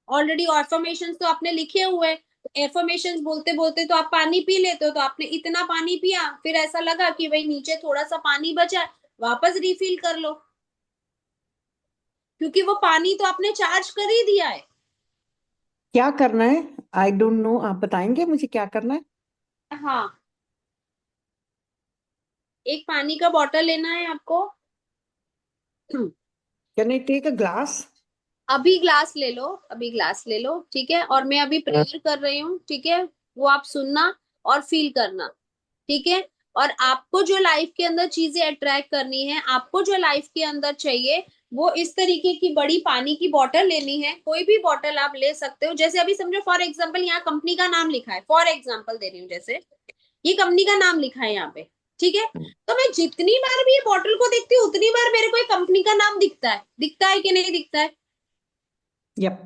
ऑलरेडी एफर्मेशंस तो आपने लिखे हुए हैं, एफर्मेशंस बोलते बोलते तो आप पानी पी लेते हो, तो आपने इतना पानी पिया, फिर ऐसा लगा कि भाई नीचे थोड़ा सा पानी बचा है, वापस रिफिल कर लो, क्योंकि वो पानी तो आपने चार्ज कर ही दिया है। क्या करना है? आई डोंट नो, आप बताएंगे मुझे क्या करना है? हाँ, एक पानी का बॉटल लेना है आपको। Can I take a glass? अभी ग्लास ले लो, अभी ग्लास ले लो। ठीक है, और मैं अभी प्रेयर कर रही हूँ। ठीक है, वो आप सुनना और फील करना। ठीक है, और आपको जो लाइफ के अंदर चीजें अट्रैक्ट करनी है, आपको जो लाइफ के अंदर चाहिए, वो इस तरीके की बड़ी पानी की बोतल लेनी है। कोई भी बोतल आप ले सकते हो, जैसे अभी समझो फॉर एग्जांपल यहाँ कंपनी का नाम लिखा है, फॉर एग्जांपल दे रही हूँ, जैसे ये कंपनी का नाम लिखा है यहाँ पे। ठीक है, तो मैं जितनी बार भी ये बॉटल को देखती हूँ उतनी बार मेरे को एक कंपनी का नाम दिखता है कि नहीं दिखता है? यप।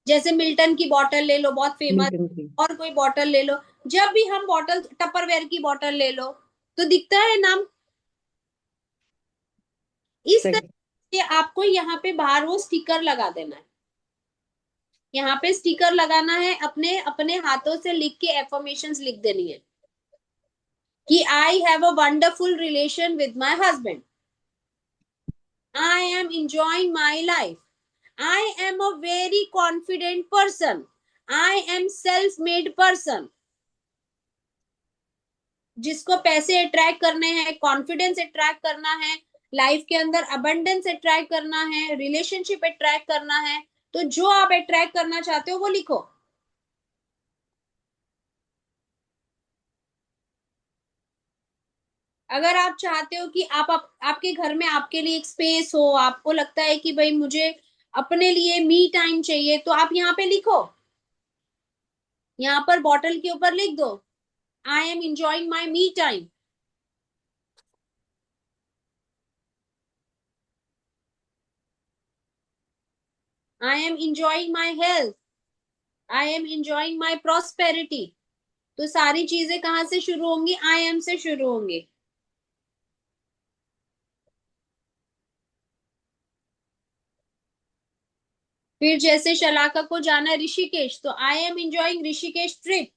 जैसे मिल्टन की बोतल ले लो, बहुत फेमस, मिल्टन की। और कोई बोतल ले लो, जब भी हम बोतल टपरवेयर की बोतल ले लो तो दिखता है नाम। इस तरह सही। से आपको यहाँ पे बाहर वो स्टिकर लगा देना है, यहाँ पे स्टिकर लगाना है, अपने अपने हाथों से लिख के एफर्मेशंस लिख देनी है कि I have a wonderful relation with my husband, I am enjoying my life, I am a very confident person, I am self made person। जिसको पैसे अट्रैक्ट करने हैं, कॉन्फिडेंस अट्रैक्ट करना है, लाइफ के अंदर अबंडेंस अट्रैक्ट करना है, रिलेशनशिप अट्रैक्ट करना है, तो जो आप अट्रैक्ट करना चाहते हो वो लिखो। अगर आप चाहते हो कि आपके घर में आपके लिए एक स्पेस हो, आपको लगता है कि भाई मुझे अपने लिए मी टाइम चाहिए, तो आप यहाँ पे लिखो, यहाँ पर बॉटल के ऊपर लिख दो, I am enjoying my me time. I am enjoying my health. I am enjoying my prosperity. तो सारी चीजें कहाँ से शुरू होंगी? आई एम से शुरू होंगी। फिर जैसे शलाका को जाना है ऋषिकेश, तो I am enjoying Rishikesh trip.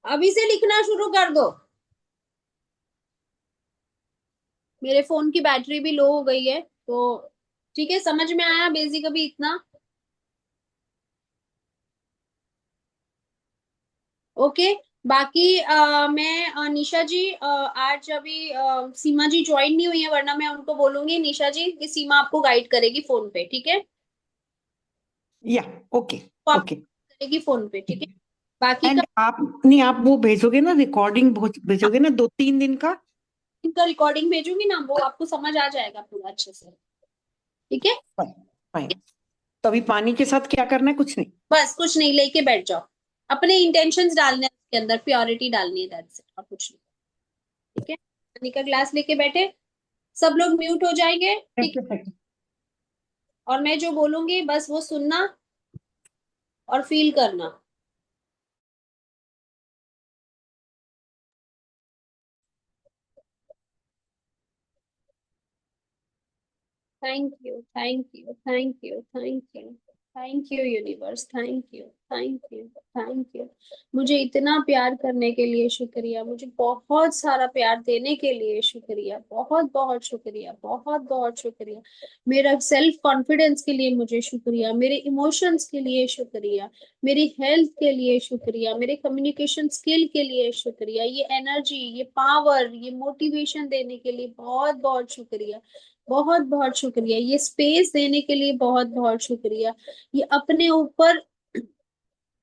अभी से लिखना शुरू कर दो। मेरे फोन की बैटरी भी लो हो गई है, तो ठीक है, समझ में आया बेसिक अभी इतना? ओके। बाकी मैं निशा जी, आज अभी सीमा जी ज्वाइन नहीं हुई है, वरना मैं उनको बोलूंगी निशा जी कि सीमा आपको गाइड करेगी फोन पे, ठीक है? या ओके। वो आपको ओके। करेगी फोन पे, ठीक है? बाकी का एंड आप नहीं, आप वो भेजोगे ना, रिकॉर्डिंग भेजोगे ना 2-3 दिन का? इनका रिकॉर्डिंग भेजूंगी ना, वो आपको समझ आ जाएगा पूरा अच्छे से, ठीक है? फाइन। फाइन। तो अभी पानी के साथ क्या करना है? कुछ नहीं। बस कुछ नहीं, लेके बैठ जाओ, अपने इंटेंशंस डालने हैं उसके अंदर, प्योरिटी डालनी है, दैट्स इट, और कुछ नहीं। ठीक है, पानी का ग्लास लेके बैठे, सब लोग म्यूट हो जाएंगे, ठीक है? Thank you. और मैं जो बोलूंगी बस वो सुनना और फील करना। Thank you, thank you, thank you, thank you, thank you universe, thank you, thank you, thank you. मुझे इतना प्यार करने के लिए शुक्रिया, मुझे बहुत सारा प्यार देने के लिए शुक्रिया, बहुत बहुत शुक्रिया, बहुत बहुत शुक्रिया। मेरा सेल्फ कॉन्फिडेंस के लिए मुझे शुक्रिया, मेरे इमोशंस के लिए शुक्रिया, मेरी हेल्थ के लिए शुक्रिया, मेरे कम्युनिकेशन स्किल के लिए शुक्रिया, ये एनर्जी, ये पावर, ये मोटिवेशन देने के लिए बहुत बहुत शुक्रिया, बहुत बहुत शुक्रिया, ये स्पेस देने के लिए बहुत बहुत शुक्रिया, ये अपने ऊपर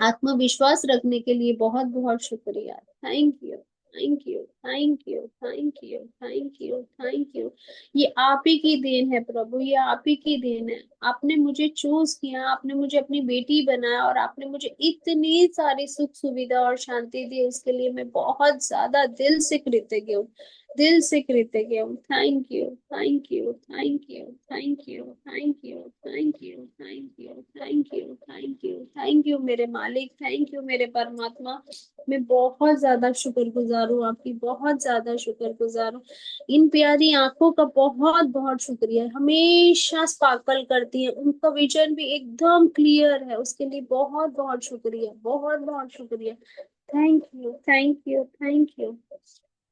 आत्मविश्वास रखने के लिए बहुत बहुत शुक्रिया। Thank you, thank you, thank you, thank you, thank you, thank you. ये आप ही की देन है प्रभु, ये आप ही की देन है। आपने मुझे चूज किया, आपने मुझे अपनी बेटी बनाया, और आपने मुझे इतनी सारी सुख सुविधा और शांति दी, उसके लिए मैं बहुत ज्यादा दिल से कृतज्ञ हूँ, दिल से कृतज्ञ हूँ। Thank you, thank you, thank you, thank you, thank you, thank you, thank you, thank you, thank you, thank you मेरे मालिक, थैंक यू मेरे परमात्मा। मैं बहुत ज्यादा शुक्रगुजार हूँ आपकी, बहुत ज्यादा शुक्रगुजार हूँ। इन प्यारी आंखों का बहुत बहुत शुक्रिया, हमेशा स्पार्कल करती है, उनका विजन भी एकदम क्लियर है, उसके लिए बहुत बहुत शुक्रिया, बहुत बहुत शुक्रिया। Thank you, thank you, thank you,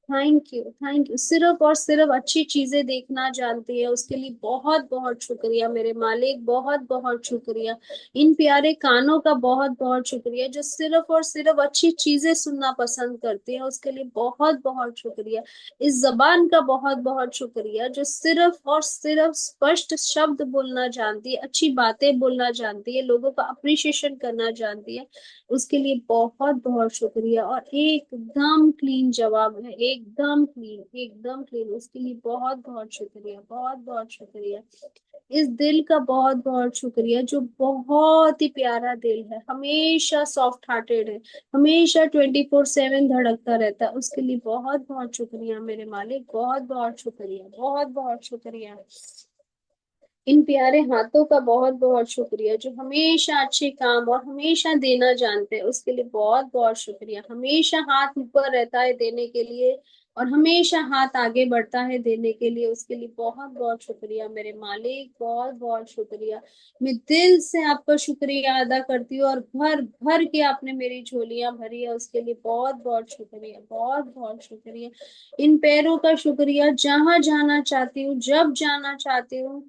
thank you, thank you. सिर्फ और सिर्फ अच्छी चीजें देखना जानती है, उसके लिए बहुत बहुत शुक्रिया मेरे मालिक, बहुत बहुत शुक्रिया। इन प्यारे कानों का बहुत बहुत शुक्रिया, जो सिर्फ और सिर्फ अच्छी चीजें सुनना पसंद करती है, उसके लिए बहुत बहुत शुक्रिया। इस जबान का बहुत बहुत शुक्रिया, जो सिर्फ और सिर्फ स्पष्ट शब्द बोलना जानती है, अच्छी बातें बोलना जानती है, लोगों का अप्रिशिएशन करना जानती है, उसके लिए बहुत बहुत शुक्रिया। और एकदम क्लीन जवाब है, एकदम क्लीन, एकदम क्लीन, उसके लिए बहुत बहुत शुक्रिया, बहुत बहुत शुक्रिया। इस दिल का बहुत बहुत शुक्रिया, जो बहुत ही प्यारा दिल है, हमेशा सॉफ्ट हार्टेड है, हमेशा 24/7 धड़कता रहता है, उसके लिए बहुत बहुत शुक्रिया मेरे मालिक, बहुत बहुत शुक्रिया, बहुत बहुत शुक्रिया। इन प्यारे हाथों का बहुत बहुत शुक्रिया, जो हमेशा अच्छे काम और हमेशा देना जानते हैं, उसके लिए बहुत बहुत शुक्रिया। हमेशा हाथ ऊपर रहता है देने के लिए, और हमेशा हाथ आगे बढ़ता है देने के लिए, उसके लिए बहुत बहुत शुक्रिया मेरे मालिक, बहुत बहुत शुक्रिया। मैं दिल से आपका शुक्रिया अदा करती हूँ, और भर भर के आपने मेरी झोलियां भरी है, उसके लिए बहुत बहुत शुक्रिया, बहुत बहुत शुक्रिया। इन पैरों का शुक्रिया, जहां जाना चाहती हूँ, जब जाना चाहती हूँ,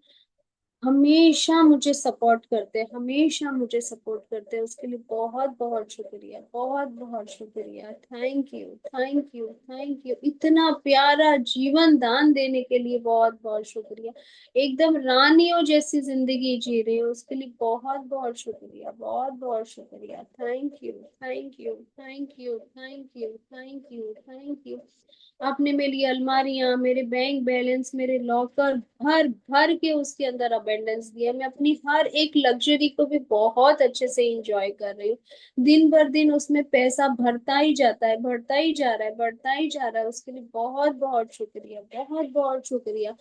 हमेशा मुझे सपोर्ट करते हैं, हमेशा मुझे सपोर्ट करते हैं, उसके लिए बहुत बहुत शुक्रिया, बहुत बहुत शुक्रिया। Thank you, thank you, thank you. इतना प्यारा जीवन दान देने के लिए बहुत बहुत शुक्रिया। एकदम रानियों जैसी जिंदगी जी रही हूँ, उसके लिए बहुत बहुत शुक्रिया, बहुत बहुत शुक्रिया। Thank you, thank you, thank you, thank you, thank you, thank you. आपने मेरी अलमारियां, मेरे बैंक बैलेंस, मेरे लॉकर भर भर के उसके अंदर अबेंडेंस दिया। मैं अपनी हर एक लग्जरी को भी बहुत अच्छे से इंजॉय कर रही हूँ। दिन भर दिन उसमें पैसा भरता ही जाता है, बढ़ता ही जा रहा है, बढ़ता ही जा रहा है। उसके लिए बहुत बहुत शुक्रिया, बहुत बहुत शुक्रिया।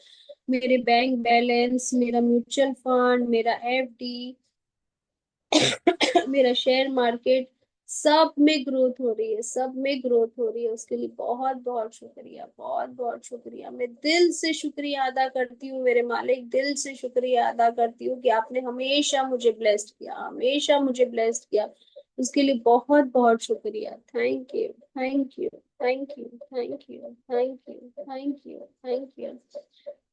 मेरे बैंक बैलेंस, मेरा म्यूचुअल फंड, मेरा एफडी, मेरा शेयर मार्केट, सब में ग्रोथ हो रही है, सब में ग्रोथ हो रही है। उसके लिए बहुत बहुत शुक्रिया, बहुत बहुत शुक्रिया। मैं दिल से शुक्रिया अदा करती हूँ मेरे मालिक, दिल से शुक्रिया अदा करती हूँ कि आपने हमेशा मुझे ब्लेस्ड किया, हमेशा मुझे ब्लेस्ड किया। उसके लिए बहुत बहुत शुक्रिया। Thank you, thank you, thank you, thank you, thank you, thank you, thank you,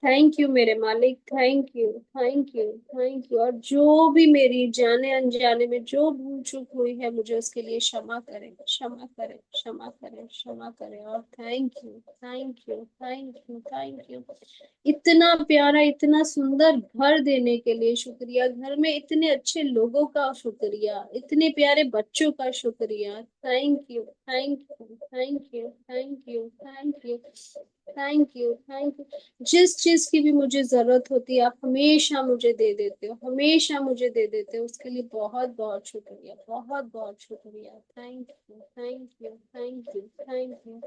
thank you मेरे मालिक। Thank you, thank you, thank you. और जो भी मेरी जाने अनजाने में जो भूल चूक हुई है, मुझे उसके लिए क्षमा करें, क्षमा करें, क्षमा करें, क्षमा करें। और thank you, thank you, thank you, thank you. इतना प्यारा, इतना सुंदर घर देने के लिए शुक्रिया, घर में इतने अच्छे लोगों का शुक्रिया, इतने प्यारे बच्चों का शुक्रिया। Thank you, thank you, thank you, thank you, thank you, thank you, thank you. जिस चीज की भी मुझे जरूरत होती है, आप हमेशा मुझे दे देते हो, हमेशा मुझे दे देते हो। उसके लिए बहुत बहुत शुक्रिया, बहुत बहुत शुक्रिया। Thank you, thank you, thank you, thank you.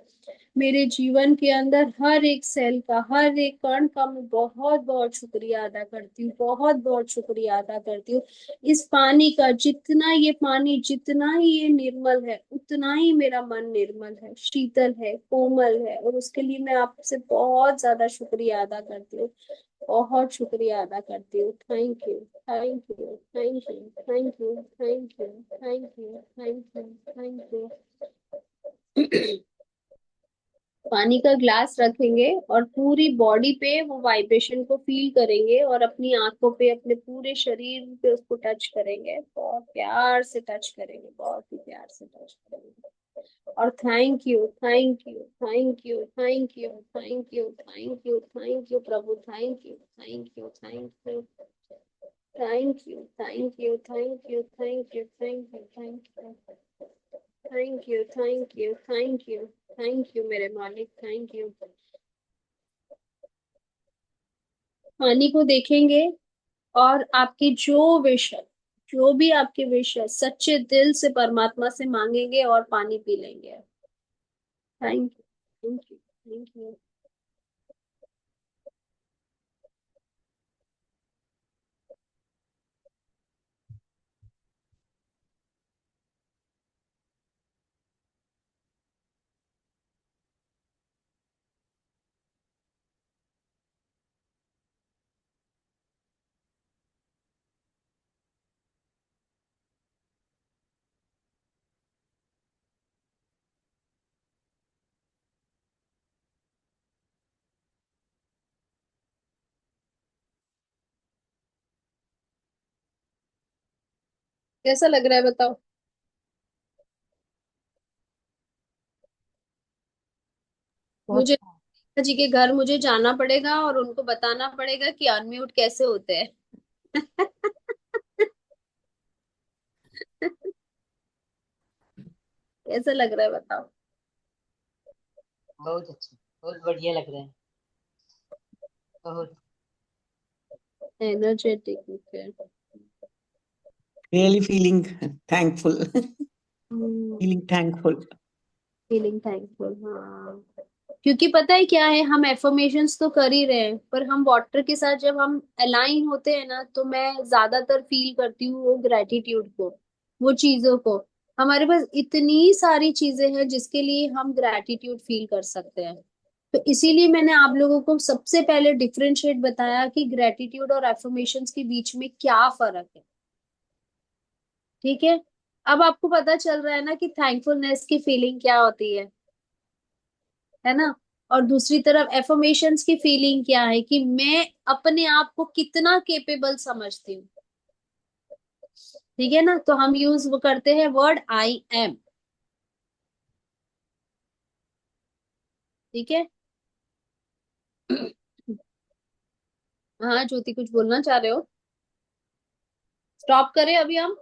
मेरे जीवन के अंदर हर एक सेल का, हर एक कण का मैं बहुत बहुत शुक्रिया अदा करती हूँ, बहुत बहुत शुक्रिया अदा करती हूँ। इस पानी का, जितना ये पानी, जितना ही ये निर्मल है, उतना ही मेरा मन निर्मल है, शीतल है, कोमल है। और उसके लिए मैं आपसे बहुत ज्यादा शुक्रिया अदा करती हूँ, बहुत शुक्रिया अदा करती हूँ। Thank you, thank you, thank you, thank you, thank you, thank you, thank you, thank you. पानी का ग्लास रखेंगे और पूरी बॉडी पे वो वाइब्रेशन को फील करेंगे, और अपनी आंखों पे, अपने पूरे शरीर पे उसको टच करेंगे, बहुत प्यार से टच करेंगे, बहुत ही प्यार से टच करेंगे। और thank you, thank you, thank you, thank you, thank you, thank you, thank you Prabhu, thank you, thank you, thank you, thank you, thank you, thank you, thank you, thank you, thank you, thank you, thank you, thank you, thank you मेरे मालिक। Thank you. पानी को देखेंगे और आपकी जो wish है, जो भी आपकी विश है, सच्चे दिल से परमात्मा से मांगेंगे और पानी पी लेंगे। Thank you, thank you, thank you. कैसा लग रहा है बताओ? बहुत मुझे जी के घर मुझे जाना पड़ेगा और उनको बताना पड़ेगा कि अनम्यूट कैसे होते हैं। कैसा लग रहा है बताओ? बहुत अच्छा, बहुत बढ़िया लग रहा है, बहुत। एनर्जेटिक है। Really feeling thankful. Feeling thankful. Feeling thankful, हाँ। क्योंकि पता है क्या है, हम एफर्मेशंस तो कर ही रहे हैं, पर हम वाटर के साथ जब हम अलाइन होते हैं ना, तो मैं ज्यादातर फील करती हूँ वो ग्रेटिट्यूड को, वो चीजों को। हमारे पास इतनी सारी चीजें हैं जिसके लिए हम ग्रेटिट्यूड फील कर सकते हैं। तो इसीलिए मैंने आप लोगों को सबसे पहले डिफरेंशिएट बताया कि ग्रेटिट्यूड और एफर्मेशंस के बीच में क्या फर्क है। ठीक है? अब आपको पता चल रहा है ना कि थैंकफुलनेस की फीलिंग क्या होती है ना? और दूसरी तरफ एफर्मेशंस की फीलिंग क्या है कि मैं अपने आप को कितना केपेबल समझती हूँ। ठीक है ना, तो हम यूज करते हैं वर्ड आई एम। ठीक है। हाँ ज्योति, कुछ बोलना चाह रहे हो? स्टॉप करें अभी हम?